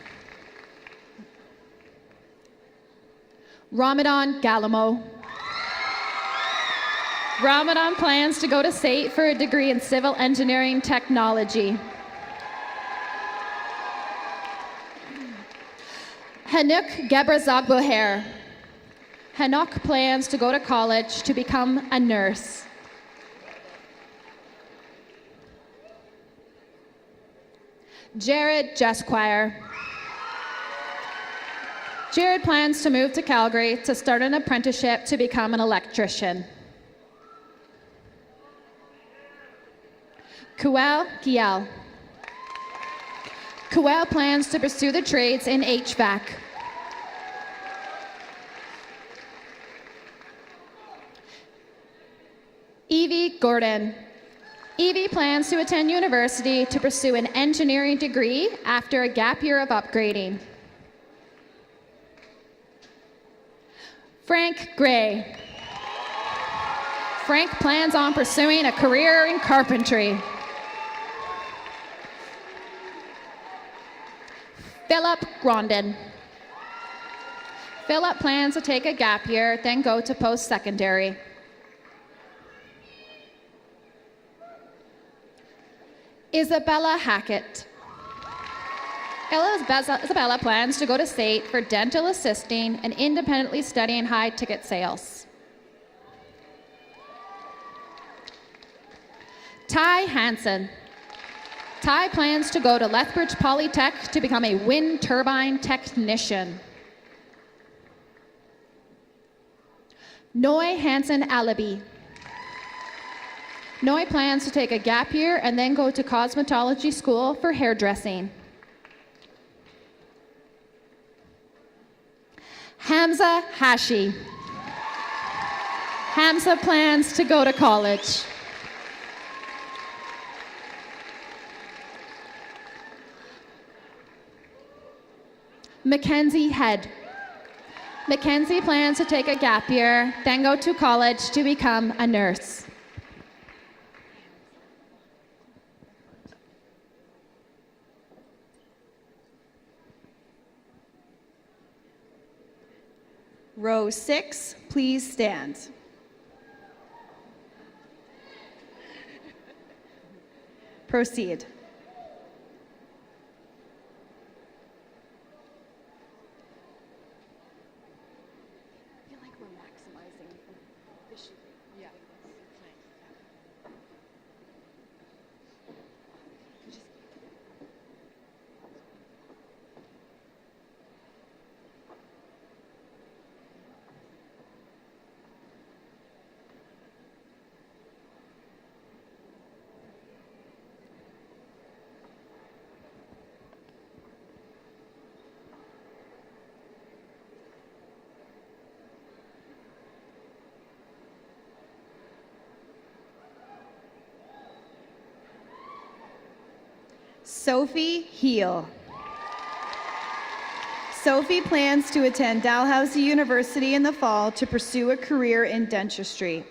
Ramadan Galamo. Ramadan plans to go to SAIT for a degree in civil engineering technology. Hanuk Gebrazagboher. Hanuk plans to go to college to become a nurse. Jared Jesquire. Jared plans to move to Calgary to start an apprenticeship to become an electrician. Kuel Kiel. Kuel plans to pursue the trades in HVAC. Evie Gordon. Evie plans to attend university to pursue an engineering degree after a gap year of upgrading. Frank Gray. Frank plans on pursuing a career in carpentry. Philip Grondin. Philip plans to take a gap year, then go to post-secondary. Isabella Hackett. Isabella plans to go to SAIT for dental assisting and independently studying high-ticket sales. Ty Hansen. Ty plans to go to Lethbridge Polytech to become a wind turbine technician. Noy Hansen Alibi. Noy plans to take a gap year and then go to cosmetology school for hairdressing. Hamza Hashi. Hamza plans to go to college. Mackenzie Head. Mackenzie plans to take a gap year, then go to college to become a nurse. Row 6, please stand. Proceed. Sophie Heel. Sophie plans to attend Dalhousie University in the fall to pursue a career in dentistry.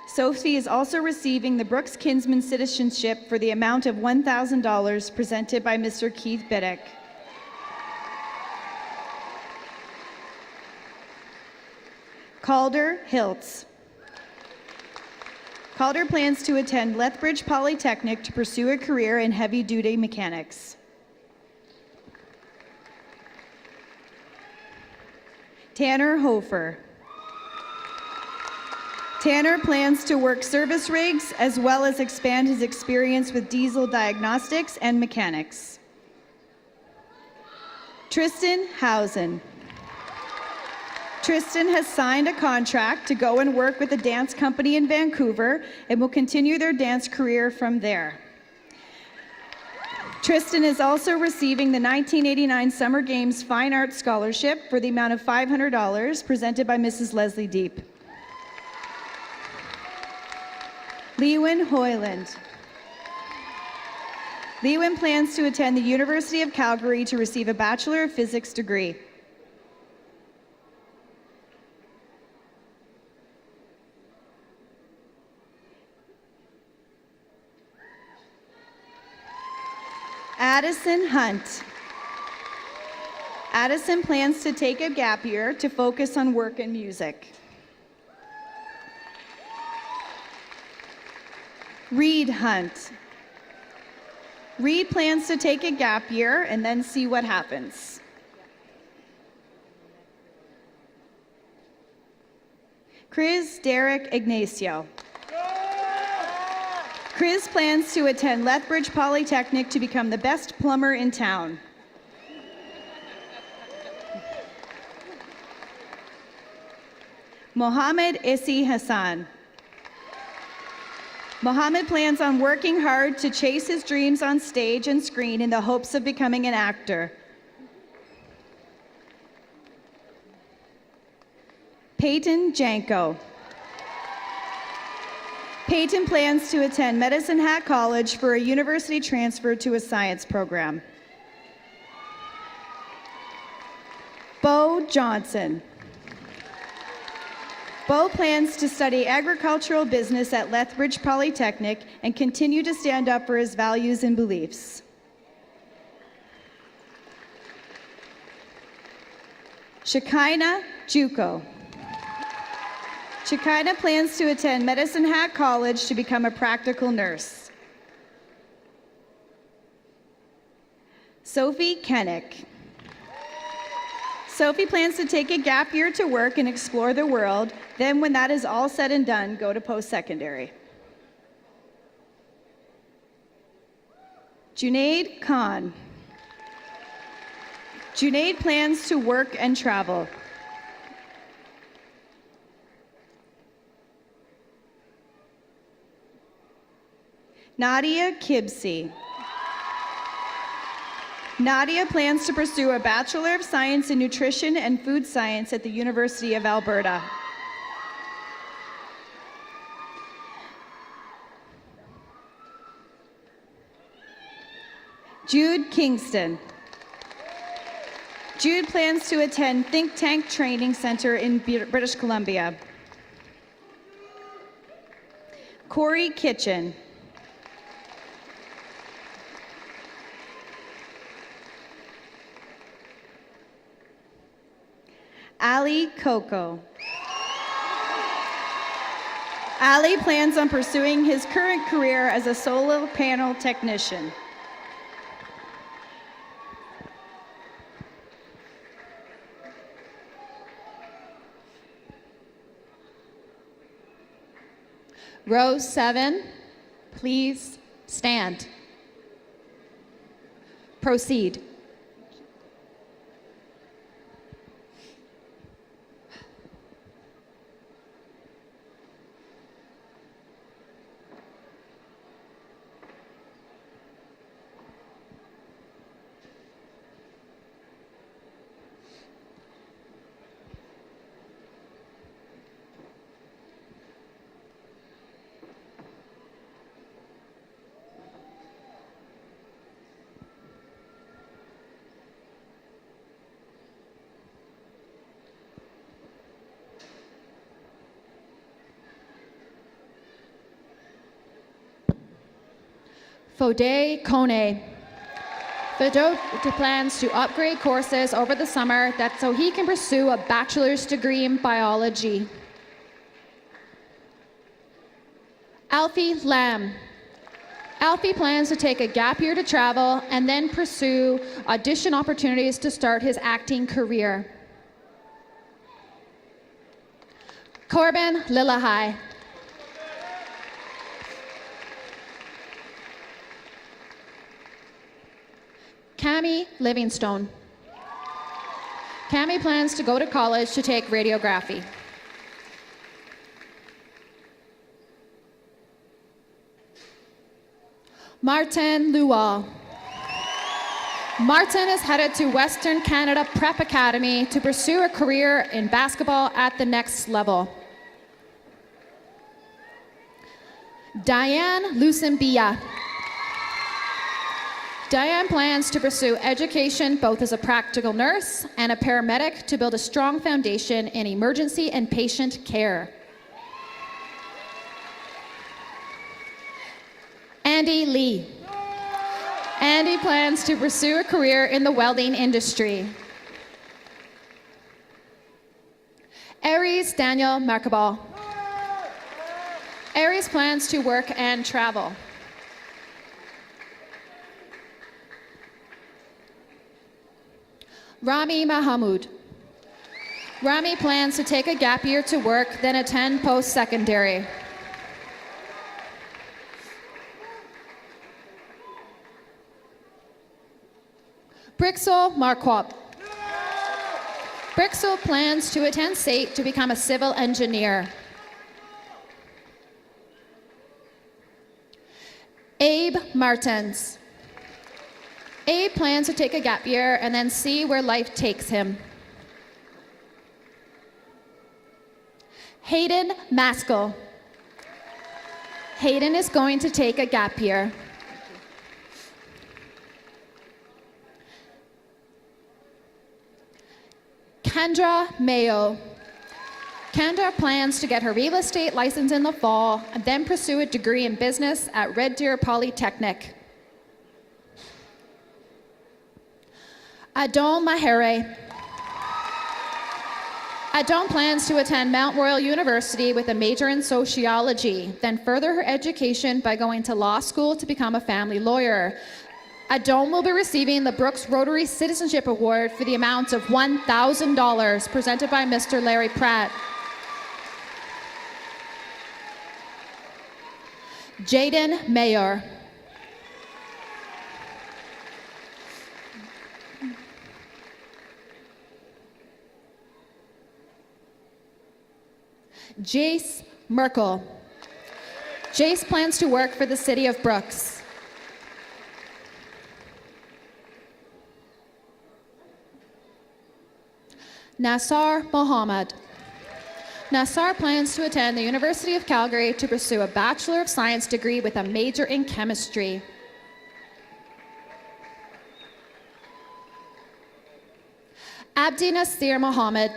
Sophie is also receiving the Brooks Kinsman Citizenship for the amount of $1,000 presented by Mr. Keith Biddick. Calder Hiltz. Calder plans to attend Lethbridge Polytechnic to pursue a career in heavy-duty mechanics. Tanner Hofer. Tanner plans to work service rigs as well as expand his experience with diesel diagnostics and mechanics. Tristan Housen. Tristan has signed a contract to go and work with a dance company in Vancouver and will continue their dance career from there. Tristan is also receiving the 1989 Summer Games Fine Arts Scholarship for the amount of $500 presented by Mrs. Leslie Deep. Lewin Hoyland. Lewin plans to attend the University of Calgary to receive a Bachelor of Physics degree. Addison Hunt. Addison plans to take a gap year to focus on work and music. Reed Hunt. Reed plans to take a gap year and then see what happens. Chris Derek Ignacio. Chris plans to attend Lethbridge Polytechnic to become the best plumber in town. Mohammed Issi Hassan. Mohammed plans on working hard to chase his dreams on stage and screen in the hopes of becoming an actor. Peyton Janko. Peyton plans to attend Medicine Hat College for a university transfer to a science program. Bo Johnson. Bo plans to study agricultural business at Lethbridge Polytechnic and continue to stand up for his values and beliefs. Shekinah Juko. Shekinah plans to attend Medicine Hat College to become a practical nurse. Sophie Kennick. Sophie plans to take a gap year to work and explore the world. Then when that is all said and done, go to post-secondary. Junaid Khan. Junaid plans to work and travel. Nadia Kibsi. Nadia plans to pursue a Bachelor of Science in Nutrition and Food Science at the University of Alberta. Jude Kingston. Jude plans to attend Think Tank Training Center in British Columbia. Corey Kitchen. Ali Coco. Ali plans on pursuing his current career as a solar panel technician. Row 7, please stand. Proceed. Fode Kone. Fode plans to upgrade courses over the summer so he can pursue a bachelor's degree in biology. Alfie Lam. Alfie plans to take a gap year to travel and then pursue audition opportunities to start his acting career. Corbin Lillahai. Cami Livingstone. Cami plans to go to college to take radiography. Martin Lual. Martin is headed to Western Canada Prep Academy to pursue a career in basketball at the next level. Diane Lucimbia. Diane plans to pursue education both as a practical nurse and a paramedic to build a strong foundation in emergency and patient care. Andy Lee. Andy plans to pursue a career in the welding industry. Aries Daniel Markabal. Aries plans to work and travel. Rami Mahamud. Rami plans to take a gap year to work, then attend post-secondary. Brixel Marquardt. Brixel plans to attend SAIT to become a civil engineer. Abe Martins. Abe plans to take a gap year and then see where life takes him. Hayden Maskell. Hayden is going to take a gap year. Kendra Mayo. Kendra plans to get her real estate license in the fall and then pursue a degree in business at Red Deer Polytechnic. Adon Mahere. Adon plans to attend Mount Royal University with a major in sociology, then further her education by going to law school to become a family lawyer. Adon will be receiving the Brooks Rotary Citizenship Award for the amount of $1,000 presented by Mr. Larry Pratt. Jaden Mayer. Jace Merkel. Jace plans to work for the city of Brooks. Nassar Mohammed. Nassar plans to attend the University of Calgary to pursue a Bachelor of Science degree with a major in chemistry. Abdi Nasir Mohammed.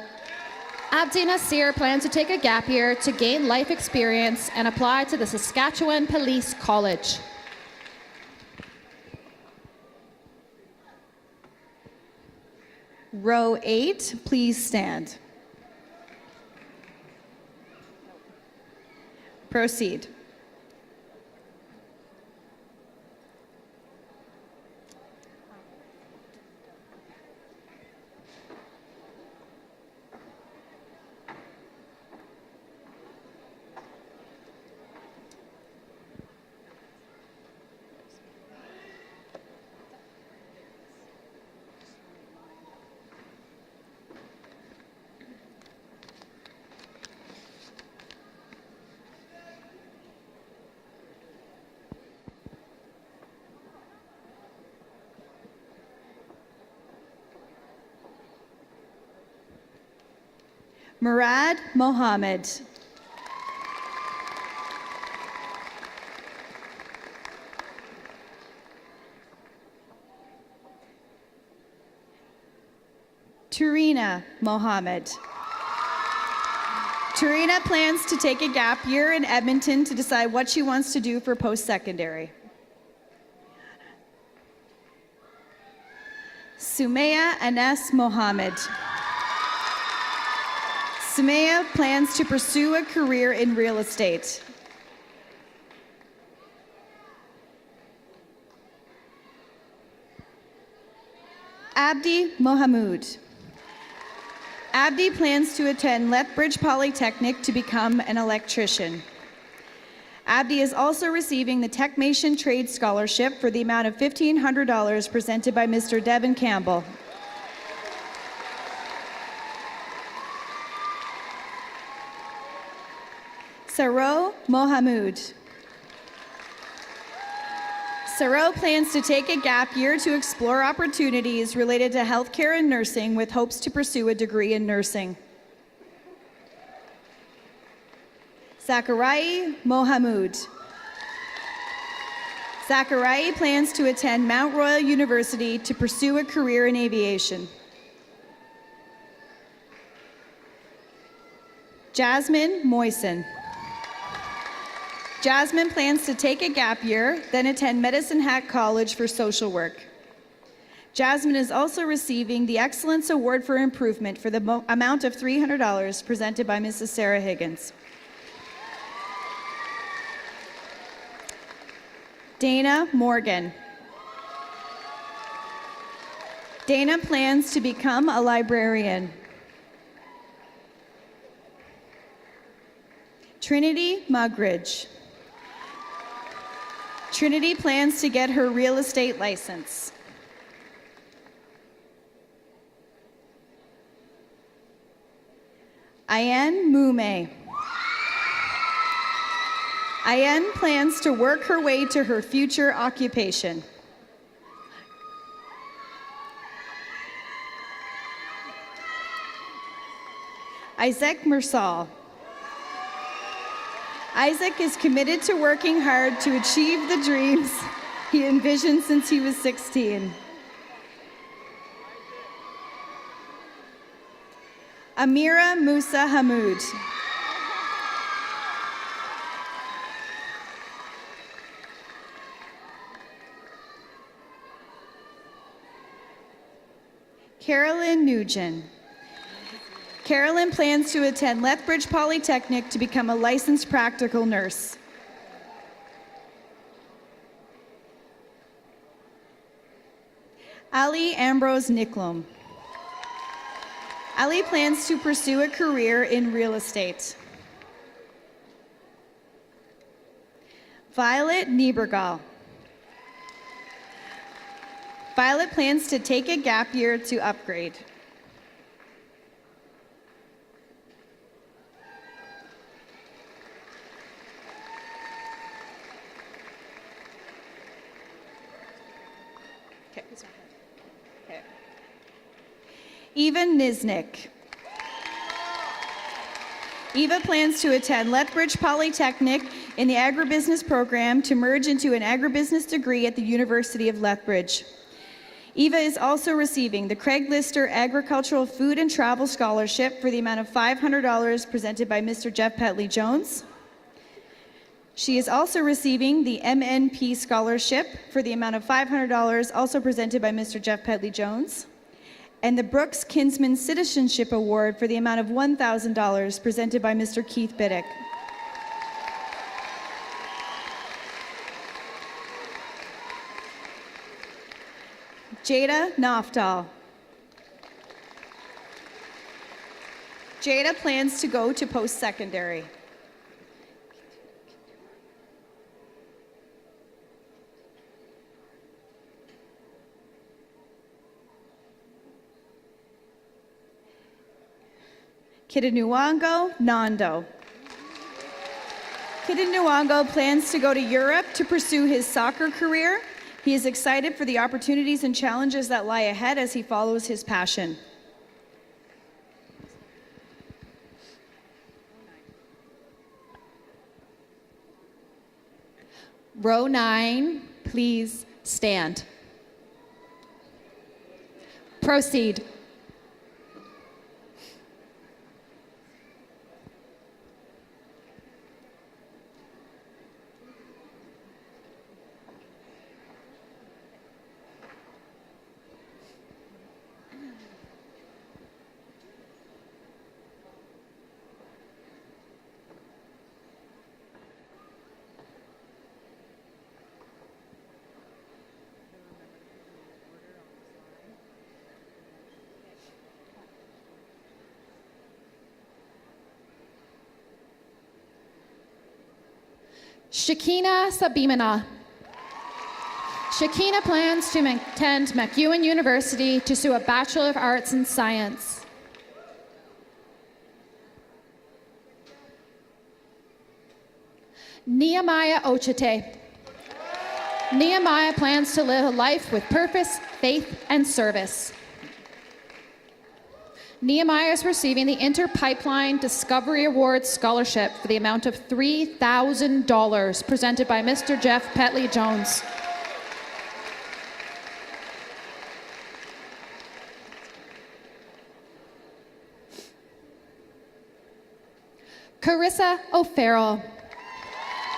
Abdi Nasir plans to take a gap year to gain life experience and apply to the Saskatchewan Police College. Row 8, please stand. Proceed. Murad Mohammed. Turina Mohammed. Turina plans to take a gap year in Edmonton to decide what she wants to do for post-secondary. Sumaya Anas Mohammed. Sumaya plans to pursue a career in real estate. Abdi Mohamud. Abdi plans to attend Lethbridge Polytechnic to become an electrician. Abdi is also receiving the Techmation Trade Scholarship for the amount of $1,500 presented by Mr. Devin Campbell. Saro Mohamud. Saro plans to take a gap year to explore opportunities related to healthcare and nursing with hopes to pursue a degree in nursing. Zachariah Mohamud. Zachariah plans to attend Mount Royal University to pursue a career in aviation. Jasmine Moisen. Jasmine plans to take a gap year, then attend Medicine Hat College for social work. Jasmine is also receiving the Excellence Award for Improvement for the amount of $300 presented by Mrs. Sarah Higgins. Dana Morgan. Dana plans to become a librarian. Trinity Mugridge. Trinity plans to get her real estate license. Ayen Mume. Ayen plans to work her way to her future occupation. Isaac Mersal. Isaac is committed to working hard to achieve the dreams he envisioned since he was 16. Amira Musa Hamoud. Carolyn Nugent. Carolyn plans to attend Lethbridge Polytechnic to become a licensed practical nurse. Ali Ambrose Niklum. Ali plans to pursue a career in real estate. Violet Niebergall. Violet plans to take a gap year to upgrade. Okay. Eva Niznik. Eva plans to attend Lethbridge Polytechnic in the agribusiness program to merge into an agribusiness degree at the University of Lethbridge. Eva is also receiving the Craig Lister Agricultural Food and Travel Scholarship for the amount of $500 presented by Mr. Jeff Petley-Jones. She is also receiving the MNP Scholarship for the amount of $500 also presented by Mr. Jeff Petley-Jones, and the Brooks Kinsman Citizenship Award for the amount of $1,000 presented by Mr. Keith Biddick. Jada Naftal. Jada plans to go to post-secondary. Kidanuwango Nando. Kidanuwango plans to go to Europe to pursue his soccer career. He is excited for the opportunities and challenges that lie ahead as he follows his passion. Row 9, please stand. Proceed. Shakina Sabimana. Shakina plans to attend MacEwan University to pursue a Bachelor of Arts in Science. Nehemiah Ochete. Nehemiah plans to live a life with purpose, faith, and service. Nehemiah is receiving the Inter-Pipeline Discovery Award Scholarship for the amount of $3,000 presented by Mr. Jeff Petley-Jones. Carissa O'Farrell.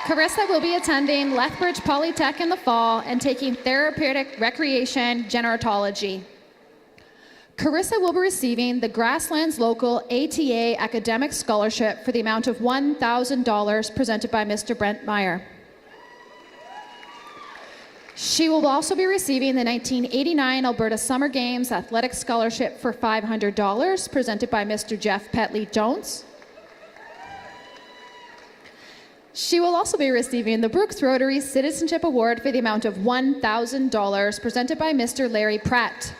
Carissa will be attending Lethbridge Polytech in the fall and taking therapeutic recreation gerontology. Carissa will be receiving the Grasslands Local ATA Academic Scholarship for the amount of $1,000 presented by Mr. Brent Meyer. She will also be receiving the 1989 Alberta Summer Games Athletic Scholarship for $500 presented by Mr. Jeff Petley-Jones. She will also be receiving the Brooks Rotary Citizenship Award for the amount of $1,000 presented by Mr. Larry Pratt.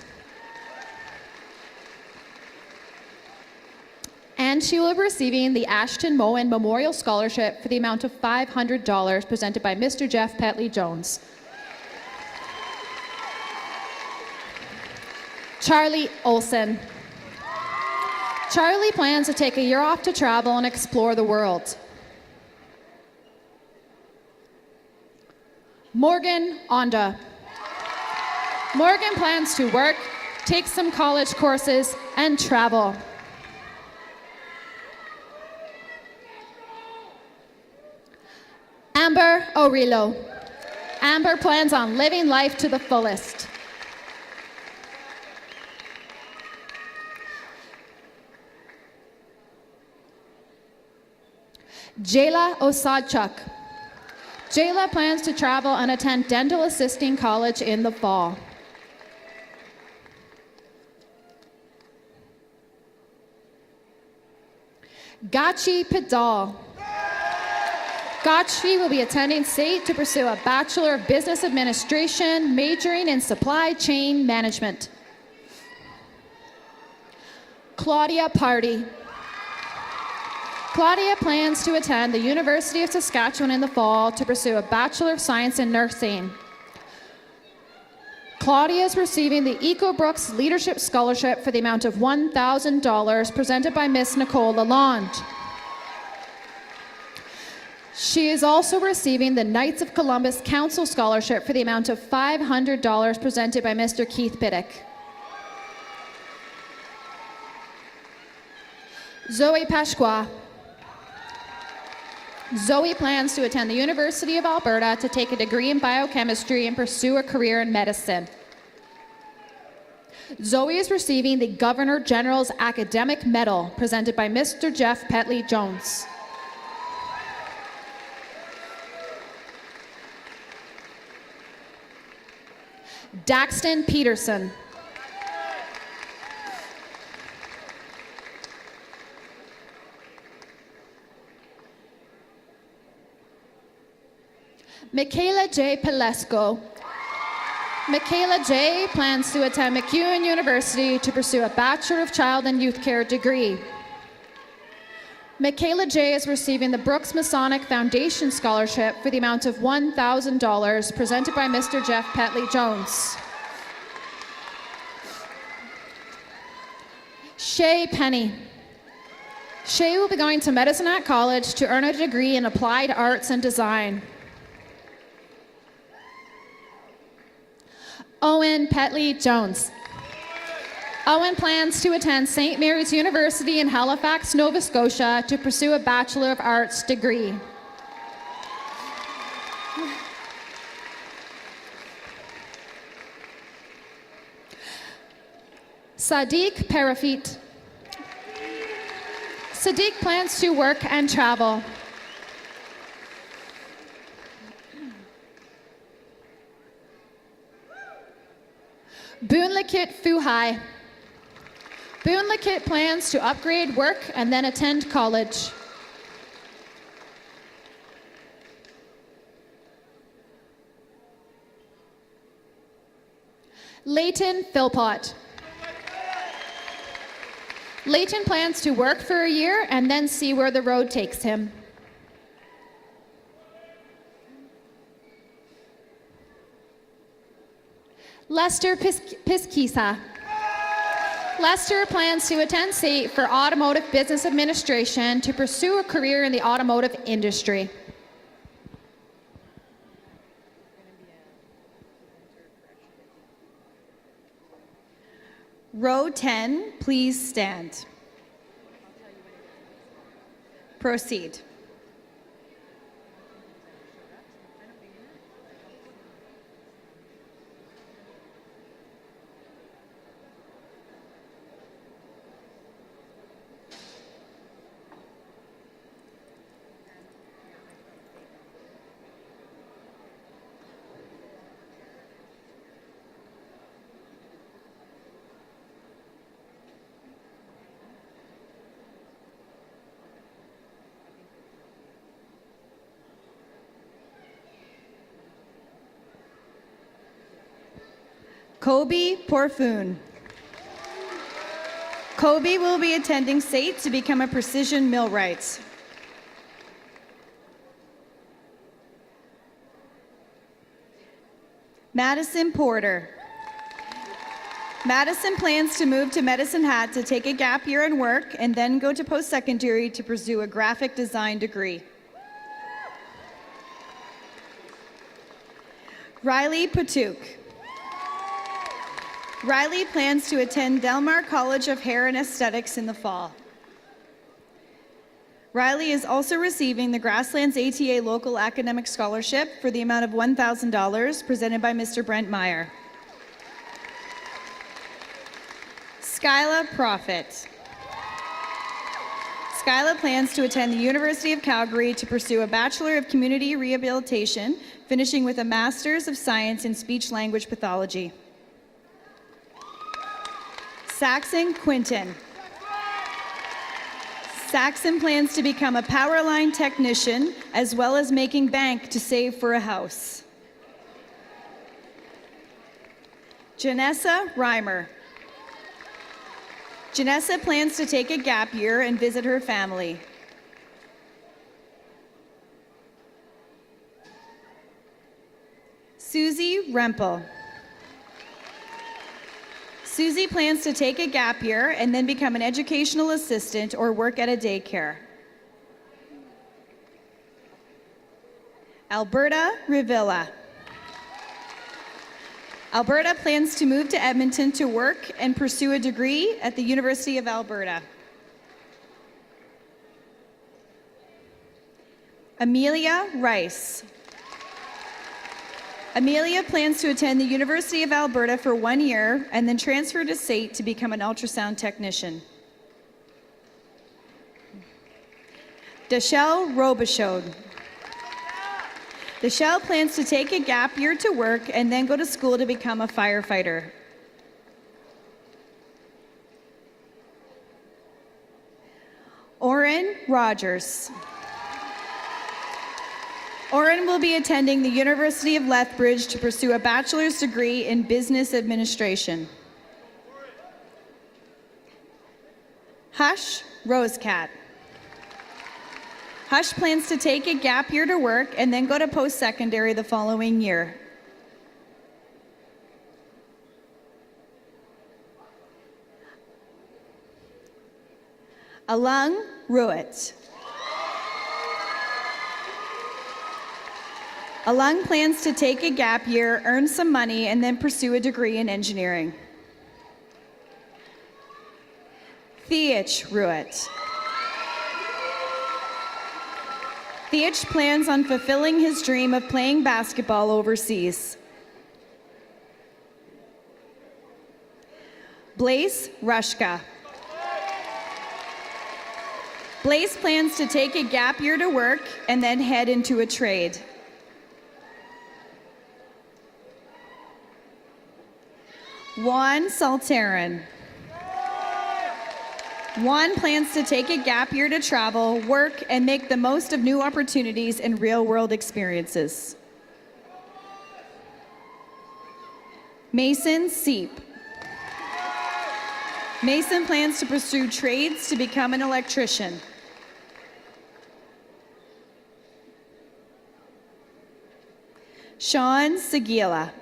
And she will be receiving the Ashton Moen Memorial Scholarship for the amount of $500 presented by Mr. Jeff Petley-Jones. Charlie Olson. Charlie plans to take a year off to travel and explore the world. Morgan Onda. Morgan plans to work, take some college courses, and travel. Amber O'Rilo. Amber plans on living life to the fullest. Jayla Osadchuk. Jayla plans to travel and attend dental assisting college in the fall. Gachi Padal. Gachi will be attending SAIT to pursue a Bachelor of Business Administration, majoring in Supply Chain Management. Claudia Party. Claudia plans to attend the University of Saskatchewan in the fall to pursue a Bachelor of Science in Nursing. Claudia is receiving the Eco Brooks Leadership Scholarship for the amount of $1,000 presented by Miss Nicole Lalonde. She is also receiving the Knights of Columbus Council Scholarship for the amount of $500 presented by Mr. Keith Piddick. Zoe Pashqua. Zoe plans to attend the University of Alberta to take a degree in biochemistry and pursue a career in medicine. Zoe is receiving the Governor General's Academic Medal presented by Mr. Jeff Petley Jones. Daxton Peterson. Michaela J. Pelesco. Michaela J. plans to attend MacEwan University to pursue a Bachelor of Child and Youth Care degree. Michaela J. is receiving the Brooks Masonic Foundation Scholarship for the amount of $1,000 presented by Mr. Jeff Petley Jones. Shay Penny. Shay will be going to Medicine Hat College to earn a degree in Applied Arts and Design. Owen Petley Jones. Owen plans to attend St. Mary's University in Halifax, Nova Scotia to pursue a Bachelor of Arts degree. Sadiq Parafit. Sadiq plans to work and travel. Boonlikit Fuhai. Boonlikit plans to upgrade work and then attend college. Leighton Philpott. Leighton plans to work for a year and then see where the road takes him. Lester Piskisa. Lester plans to attend SAIT for Automotive Business Administration to pursue a career in the automotive industry. Row 10, please stand. Proceed. Kobe Porfoon. Kobe will be attending SAIT to become a precision millwright. Madison Porter. Madison plans to move to Medicine Hat to take a gap year and work and then go to post-secondary to pursue a graphic design degree. Riley Patuk. Riley plans to attend Delmar College of Hair and Aesthetics in the fall. Riley is also receiving the Grasslands ATA Local Academic Scholarship for the amount of $1,000 presented by Mr. Brent Meyer. Skyla Profit. Skyla plans to attend the University of Calgary to pursue a Bachelor of Community Rehabilitation, finishing with a Master's of Science in Speech-Language Pathology. Saxon Quinton. Saxon plans to become a power line technician as well as making bank to save for a house. Janessa Reimer. Janessa plans to take a gap year and visit her family. Susie Rempel. Susie plans to take a gap year and then become an educational assistant or work at a daycare. Alberta Revilla. Alberta plans to move to Edmonton to work and pursue a degree at the University of Alberta. Amelia Rice. Amelia plans to attend the University of Alberta for 1 year and then transfer to SAIT to become an ultrasound technician. Deshelle Robichaud. Deshelle plans to take a gap year to work and then go to school to become a firefighter. Oren Rogers. Oren will be attending the University of Lethbridge to pursue a bachelor's degree in business administration. Hush Rosecat. Hush plans to take a gap year to work and then go to post-secondary the following year. Alung Ruitt. Alung plans to take a gap year, earn some money, and then pursue a degree in engineering. Theach Ruitt. Theach plans on fulfilling his dream of playing basketball overseas. Blaise Rushka. Blaise plans to take a gap year to work and then head into a trade. Juan Saltaran. Juan plans to take a gap year to travel, work, and make the most of new opportunities and real-world experiences. Mason Seep. Mason plans to pursue trades to become an electrician. Sean Seguila.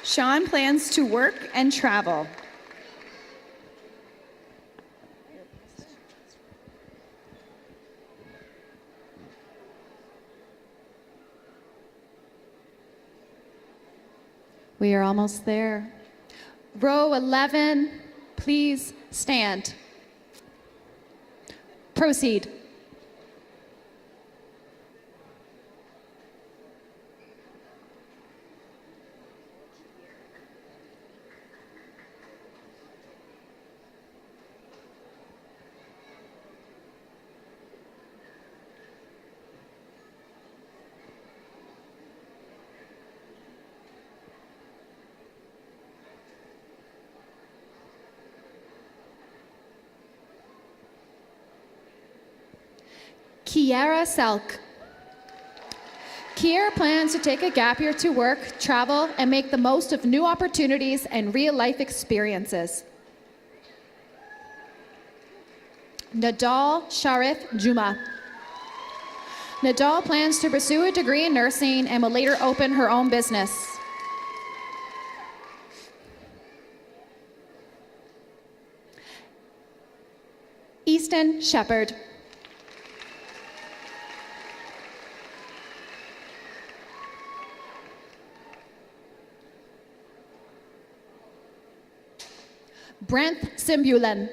Sean plans to work and travel. We are almost there. Row 11, please stand. Proceed. Kiara Selk. Kiara plans to take a gap year to work, travel, and make the most of new opportunities and real-life experiences. Nadal Sharif Juma. Nadal plans to pursue a degree in nursing and will later open her own business. Easton Shepherd. Brent Simbulan.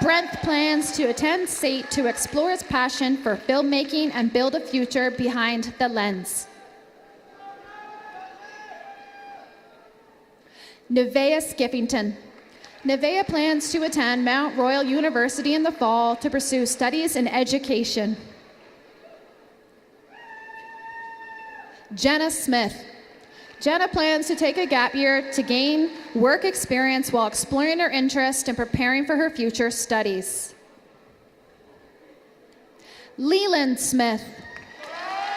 Brent plans to attend SAIT to explore his passion for filmmaking and build a future behind the lens. Nevaeh Skiffington. Nevaeh plans to attend Mount Royal University in the fall to pursue studies in education. Jenna Smith. Jenna plans to take a gap year to gain work experience while exploring her interest and preparing for her future studies. Leland Smith.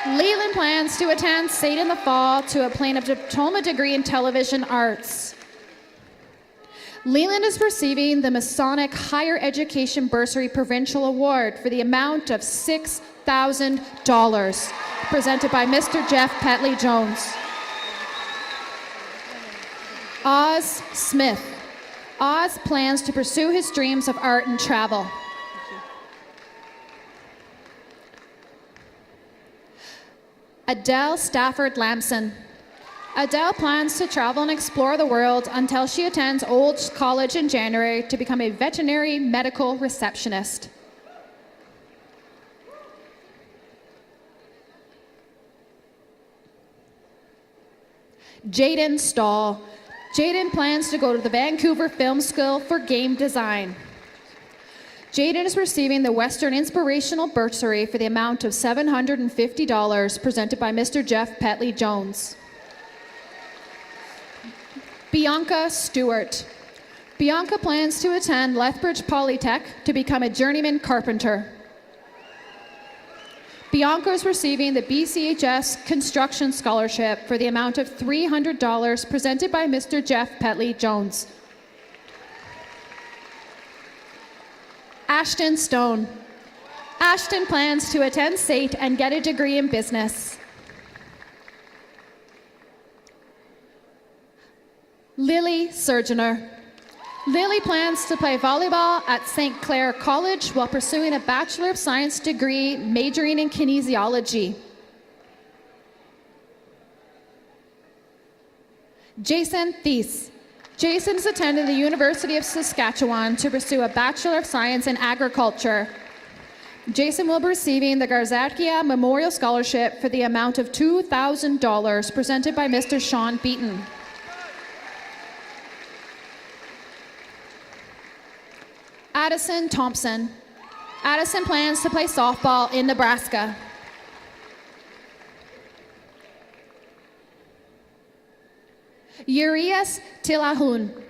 Leland plans to attend SAIT in the fall to obtain a diploma degree in television arts. Leland is receiving the Masonic Higher Education Bursary Provincial Award for the amount of $6,000, presented by Mr. Jeff Petley Jones. Oz Smith. Oz plans to pursue his dreams of art and travel. Adele Stafford Lamson. Adele plans to travel and explore the world until she attends Old College in January to become a veterinary medical receptionist. Jaden Stahl. Jaden plans to go to the Vancouver Film School for game design. Jaden is receiving the Western Inspirational Bursary for the amount of $750 presented by Mr. Jeff Petley Jones. Bianca Stewart. Bianca plans to attend Lethbridge Polytech to become a journeyman carpenter. Bianca is receiving the BCHS Construction Scholarship for the amount of $300 presented by Mr. Jeff Petley Jones. Ashton Stone. Ashton plans to attend SAIT and get a degree in business. Lily Surgeoner. Lily plans to play volleyball at St. Clair College while pursuing a Bachelor of Science degree majoring in kinesiology. Jason Thies. Jason is attending the University of Saskatchewan to pursue a Bachelor of Science in Agriculture. Jason will be receiving the Garzatkia Memorial Scholarship for the amount of $2,000 presented by Mr. Sean Beaton. Addison Thompson. Addison plans to play softball in Nebraska. Urias Tilahun.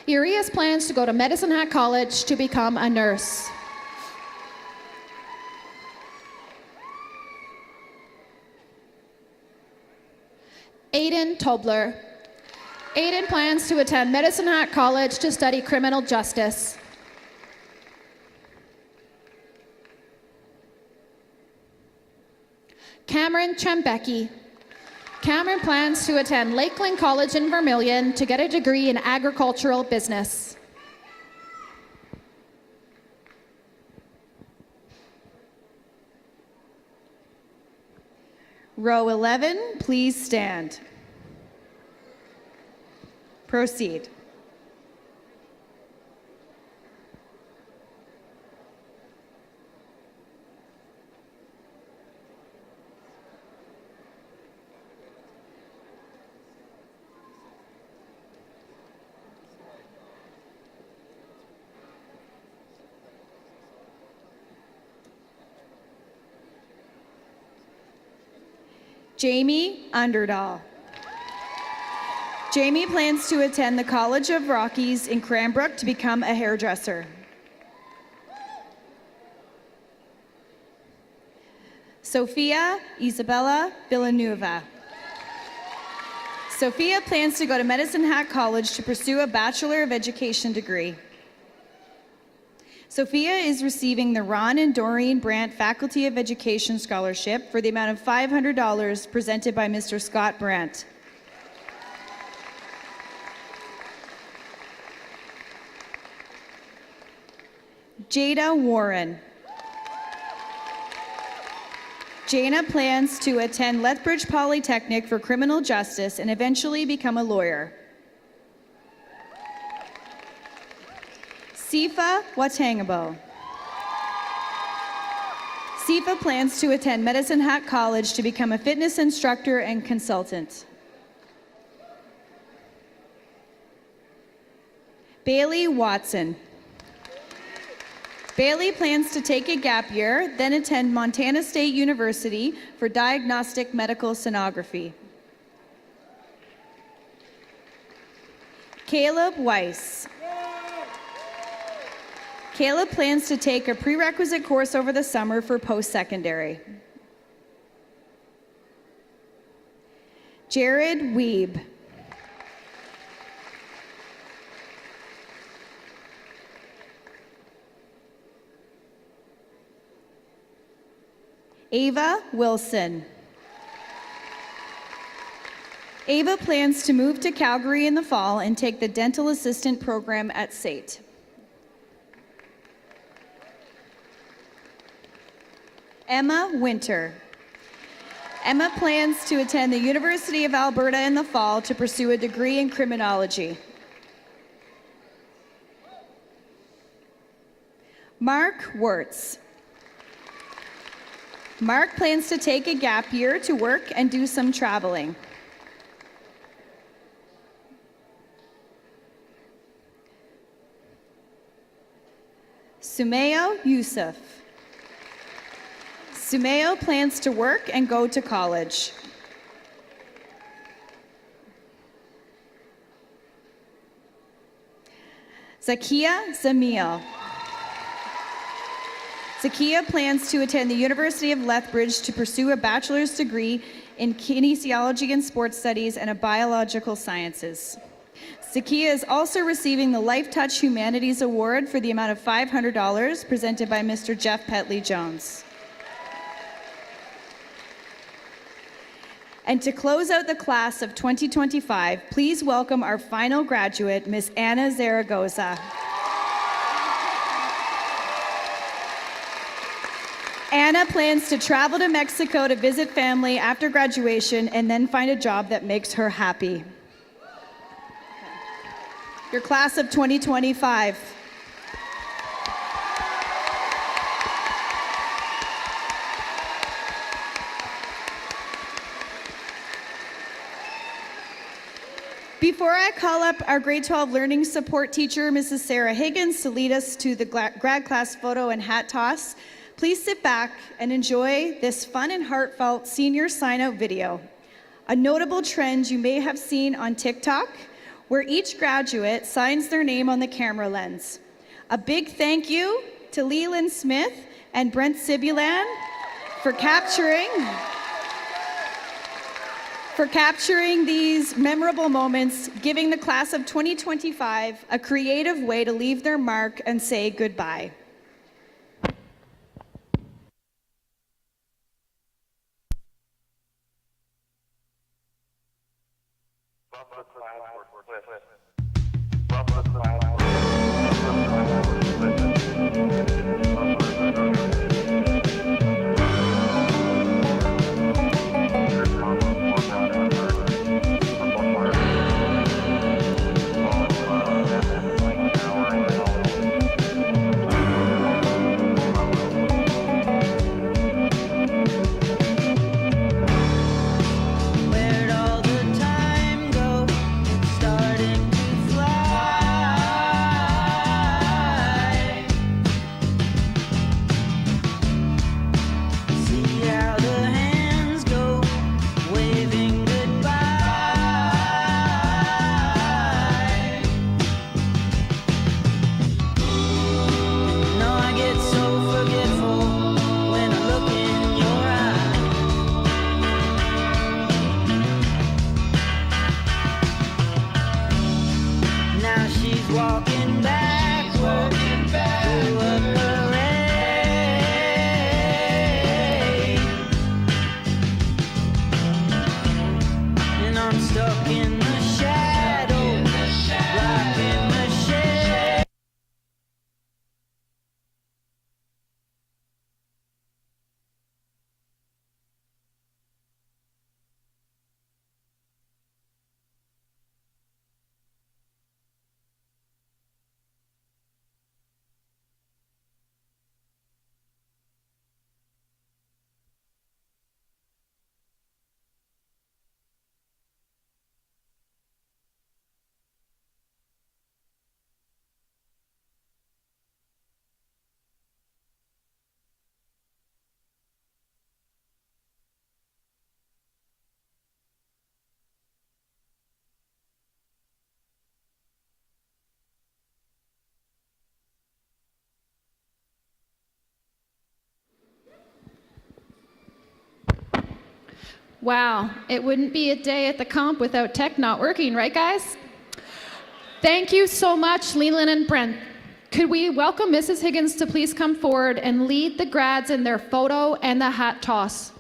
Urias plans to go to Medicine Hat College to become a nurse. Aiden Tobler. Aiden plans to attend Medicine Hat College to study criminal justice. Cameron Trembecki. Cameron plans to attend Lakeland College in Vermilion to get a degree in agricultural business. Row 11, please stand. Proceed. Jamie Underdahl. Jamie plans to attend the College of Rockies in Cranbrook to become a hairdresser. Sophia Isabella Villanueva. Sophia plans to go to Medicine Hat College to pursue a Bachelor of Education degree. Sophia is receiving the Ron and Doreen Brandt Faculty of Education Scholarship for the amount of $500 presented by Mr. Scott Brandt. Jada Warren. Jana plans to attend Lethbridge Polytechnic for criminal justice and eventually become a lawyer. Sifa Watangabo. Sifa plans to attend Medicine Hat College to become a fitness instructor and consultant. Bailey Watson. Bailey plans to take a gap year, then attend Montana State University for diagnostic medical sonography. Caleb Weiss. Caleb plans to take a prerequisite course over the summer for post-secondary. Jared Weeb. Ava Wilson. Ava plans to move to Calgary in the fall and take the dental assistant program at SAIT. Emma Winter. Emma plans to attend the University of Alberta in the fall to pursue a degree in criminology. Mark Wirtz. Mark plans to take a gap year to work and do some traveling. Sumayo Yusuf. Sumayo plans to work and go to college. Zakia Zamil. Zakia plans to attend the University of Lethbridge to pursue a bachelor's degree in kinesiology and sports studies and a biological sciences. Zakia is also receiving the Life Touch Humanities Award for the amount of $500 presented by Mr. Jeff Petley-Jones. And to close out the class of 2025, please welcome our final graduate, Ms. Anna Zaragoza. Anna plans to travel to Mexico to visit family after graduation and then find a job that makes her happy. Your class of 2025. Before I call up our grade 12 learning support teacher, Mrs. Sarah Higgins, to lead us to the grad class photo and hat toss, please sit back and enjoy this fun and heartfelt senior sign-out video. A notable trend you may have seen on TikTok, where each graduate signs their name on the camera lens. A big thank you to Leland Smith and Brent Sibulan for capturing these memorable moments, giving the class of 2025 a creative way to leave their mark and say goodbye. Wow, it wouldn't be a day at the comp without tech not working, right guys? Thank you so much, Leland and Brent. Could we welcome Mrs. Higgins to please come forward and lead the grads in their photo and the hat toss?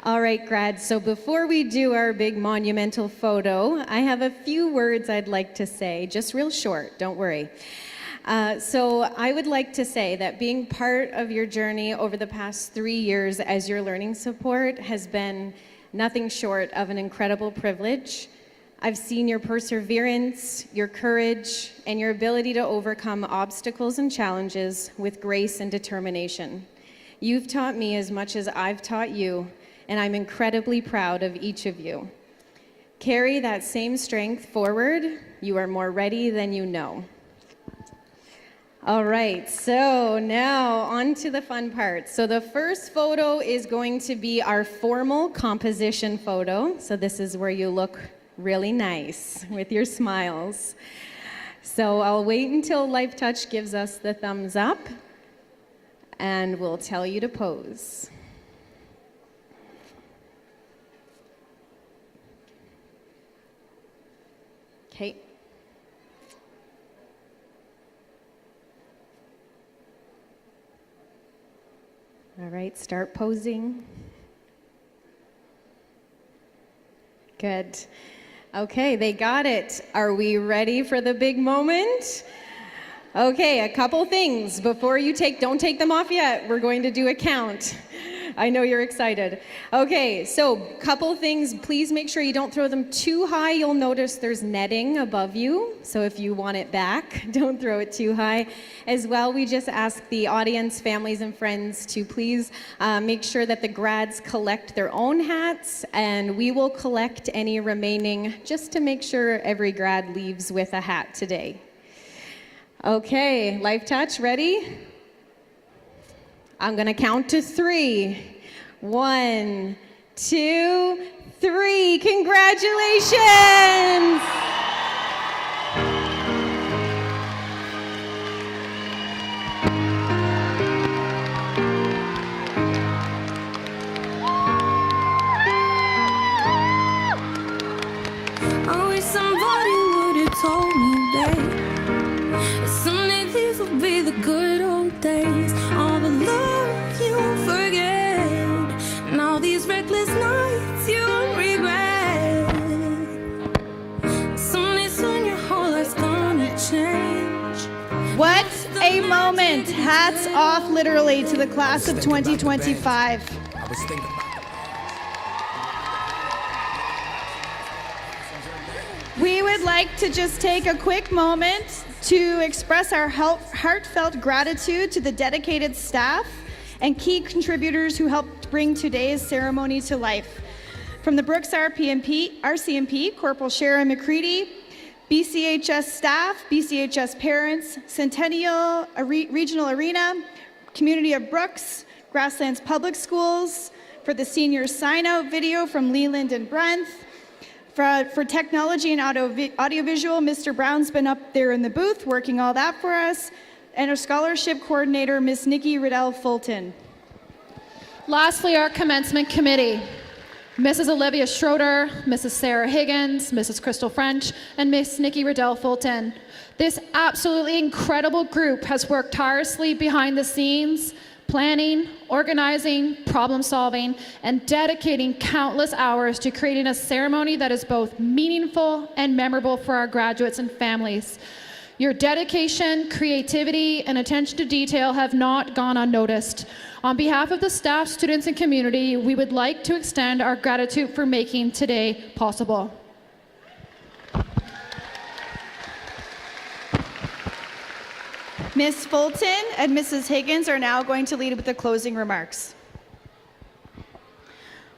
All right, grads, so before we do our big monumental photo, I have a few words I'd like to say, just real short, don't worry. So I would like to say that being part of your journey over the past 3 years as your learning support has been nothing short of an incredible privilege. I've seen your perseverance, your courage, and your ability to overcome obstacles and challenges with grace and determination. You've taught me as much as I've taught you, and I'm incredibly proud of each of you. Carry that same strength forward. You are more ready than you know. All right, so now on to the fun part. So the first photo is going to be our formal composition photo. So this is where you look really nice with your smiles. So I'll wait until Life Touch gives us the thumbs up, and we'll tell you to pose. Okay. All right, start posing. Good. Okay, they got it. Are we ready for the big moment? Okay, a couple things before you don't take them off yet. We're going to do a count. I know you're excited. Okay, so couple things. Please make sure you don't throw them too high. You'll notice there's netting above you. So if you want it back, don't throw it too high. As well, we just ask the audience, families, and friends to please make sure that the grads collect their own hats, and we will collect any remaining just to make sure every grad leaves with a hat today. Okay, Life Touch, ready? I'm gonna count to 3. 1, 2, 3. Congratulations! I wish somebody would have told me that someday these will be the good old days. All the love you forget, and all these reckless nights you regret. Someday soon your whole life's gonna change. What a moment! Hats off literally to the class of 2025. We would like to just take a quick moment to express our heartfelt gratitude to the dedicated staff and key contributors who helped bring today's ceremony to life. From the Brooks RCMP, Corporal Sharon McCready, BCHS staff, BCHS parents, Centennial Regional Arena, Community of Brooks, Grasslands Public Schools, for the seniors sign-out video from Leland and Brent. For technology and audiovisual, Mr. Brown's been up there in the booth working all that for us, and our scholarship coordinator, Miss Nikki Riddell Fulton. Lastly, our commencement committee. Mrs. Olivia Schroeder, Mrs. Sarah Higgins, Mrs. Crystal French, and Miss Nikki Riddell Fulton. This absolutely incredible group has worked tirelessly behind the scenes, planning, organizing, problem solving, and dedicating countless hours to creating a ceremony that is both meaningful and memorable for our graduates and families. Your dedication, creativity, and attention to detail have not gone unnoticed. On behalf of the staff, students, and community, we would like to extend our gratitude for making today possible. Ms. Fulton and Mrs. Higgins are now going to lead with the closing remarks.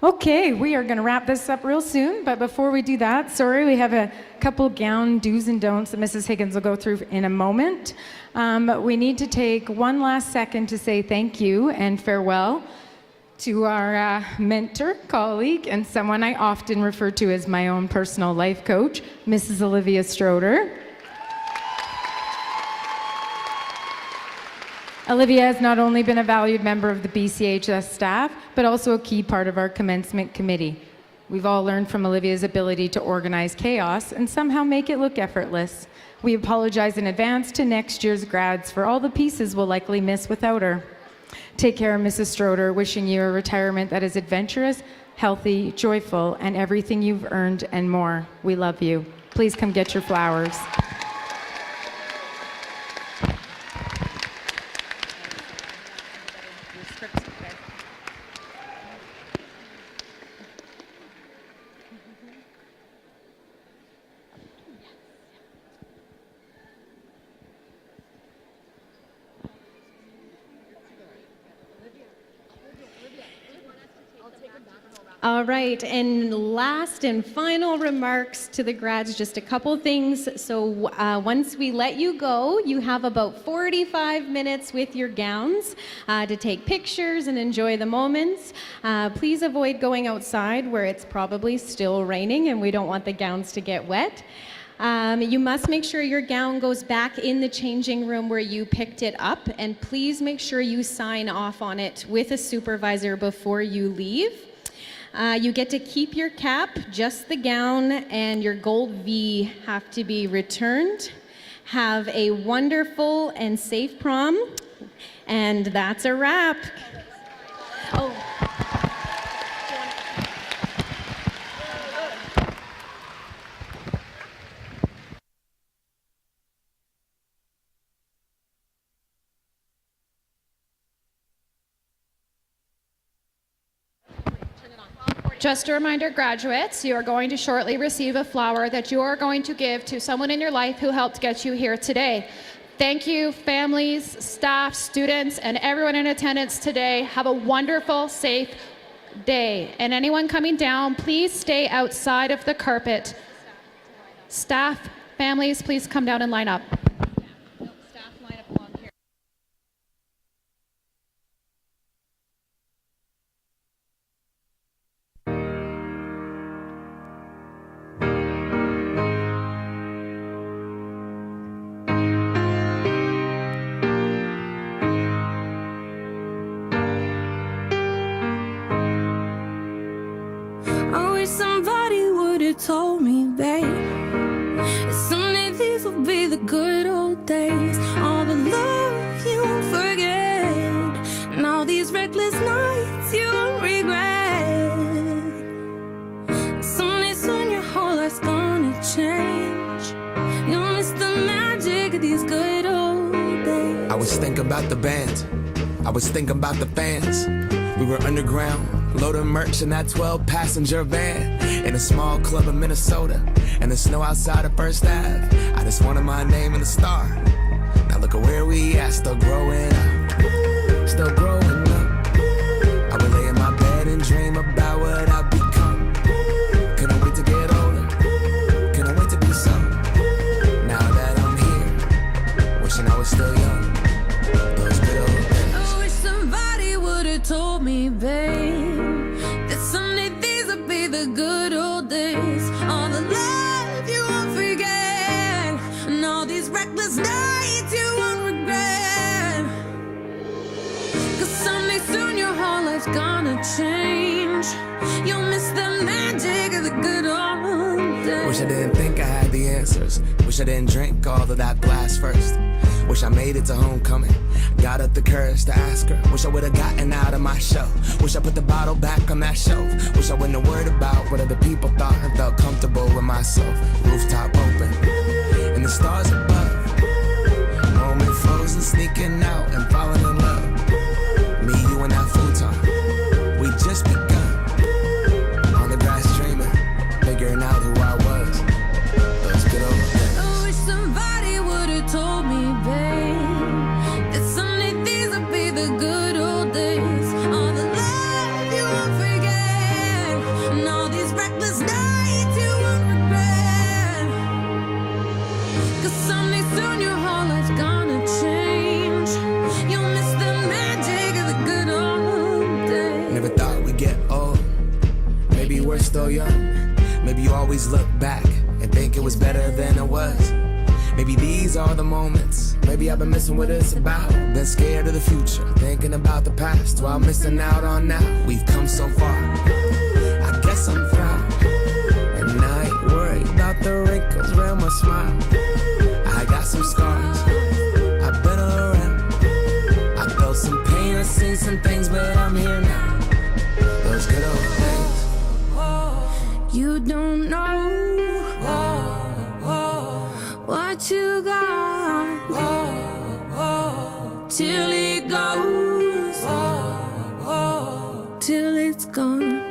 Okay, we are going to wrap this up real soon, but before we do that, sorry, we have a couple gown do's and don'ts that Mrs. Higgins will go through in a moment. But we need to take one last second to say thank you and farewell to our mentor, colleague, and someone I often refer to as my own personal life coach, Mrs. Olivia Schroeder. Olivia has not only been a valued member of the BCHS staff, but also a key part of our commencement committee. We've all learned from Olivia's ability to organize chaos and somehow make it look effortless. We apologize in advance to next year's grads for all the pieces we'll likely miss without her. Take care, Mrs. Schroeder, wishing you a retirement that is adventurous, healthy, joyful, and everything you've earned and more. We love you. Please come get your flowers. All right, and last and final remarks to the grads, just a couple things. So once we let you go, you have about 45 minutes with your gowns to take pictures and enjoy the moments. Please avoid going outside where it's probably still raining and we don't want the gowns to get wet. You must make sure your gown goes back in the changing room where you picked it up, and please make sure you sign off on it with a supervisor before you leave. You get to keep your cap, just the gown, and your gold V have to be returned. Have a wonderful and safe prom, and that's a wrap. Oh. Just a reminder, graduates, you are going to shortly receive a flower that you are going to give to someone in your life who helped get you here today. Thank you, families, staff, students, and everyone in attendance today. Have a wonderful, safe day. And anyone coming down, please stay outside of the carpet. Staff, families, please come down and line up. Somebody would have told me, babe, that someday these will be the good old days. All the love you won't forget, and all these reckless nights you won't regret. Someday soon your whole life's gonna change. You'll miss the magic of these good old days. I was thinking about the band, I was thinking about the fans. We were underground, loading merch in that 12-passenger van, in a small club in Minnesota, and the snow outside of First Ave. I just wanted my name in the star. Now look at where we at, still growing up, still growing up. I would lay in my bed and dream about what I'd become. Couldn't wait to get older, couldn't wait to be some. Now that I'm here, wishing I was still young. Those good old days. I wish somebody would have told me, babe, that someday these would be the good old days. All the love you won't forget, and all these reckless nights you won't regret. Cause someday soon your whole life's gonna change. You'll miss the magic of the good old days. Wish I didn't think I had the answers. Wish I didn't drink all of that glass first. Wish I made it to homecoming, got up the courage to ask her. Wish I would've gotten out of my shell. Wish I put the bottle back on that shelf. Wish I wouldn't have worried about what other people thought and felt comfortable with myself. Rooftop open, and the stars above. Moment frozen, sneaking out and falling in love. Me, you, and that futon, we just begun. On the grass dreaming, figuring out who I was. Those good old days. I wish somebody would have told me, babe, that someday these would be the good old days. All the love you won't forget, and all these reckless nights you won't regret. Cause someday soon your whole life's gonna change. You'll miss the magic of the good old days. Never thought we'd get old. Maybe we're still young. Maybe you always look back and think it was better than it was. Maybe these are the moments. Maybe I've been missing what it's about. Been scared of the future, thinking about the past while missing out on now. We've come so far, I guess I'm proud. And I ain't worried about the wrinkles around my smile. I got some scars, I've been around. I felt some pain, I've seen some things, but I'm here now. Those good old days. to God. Till it goes. Till it's gone.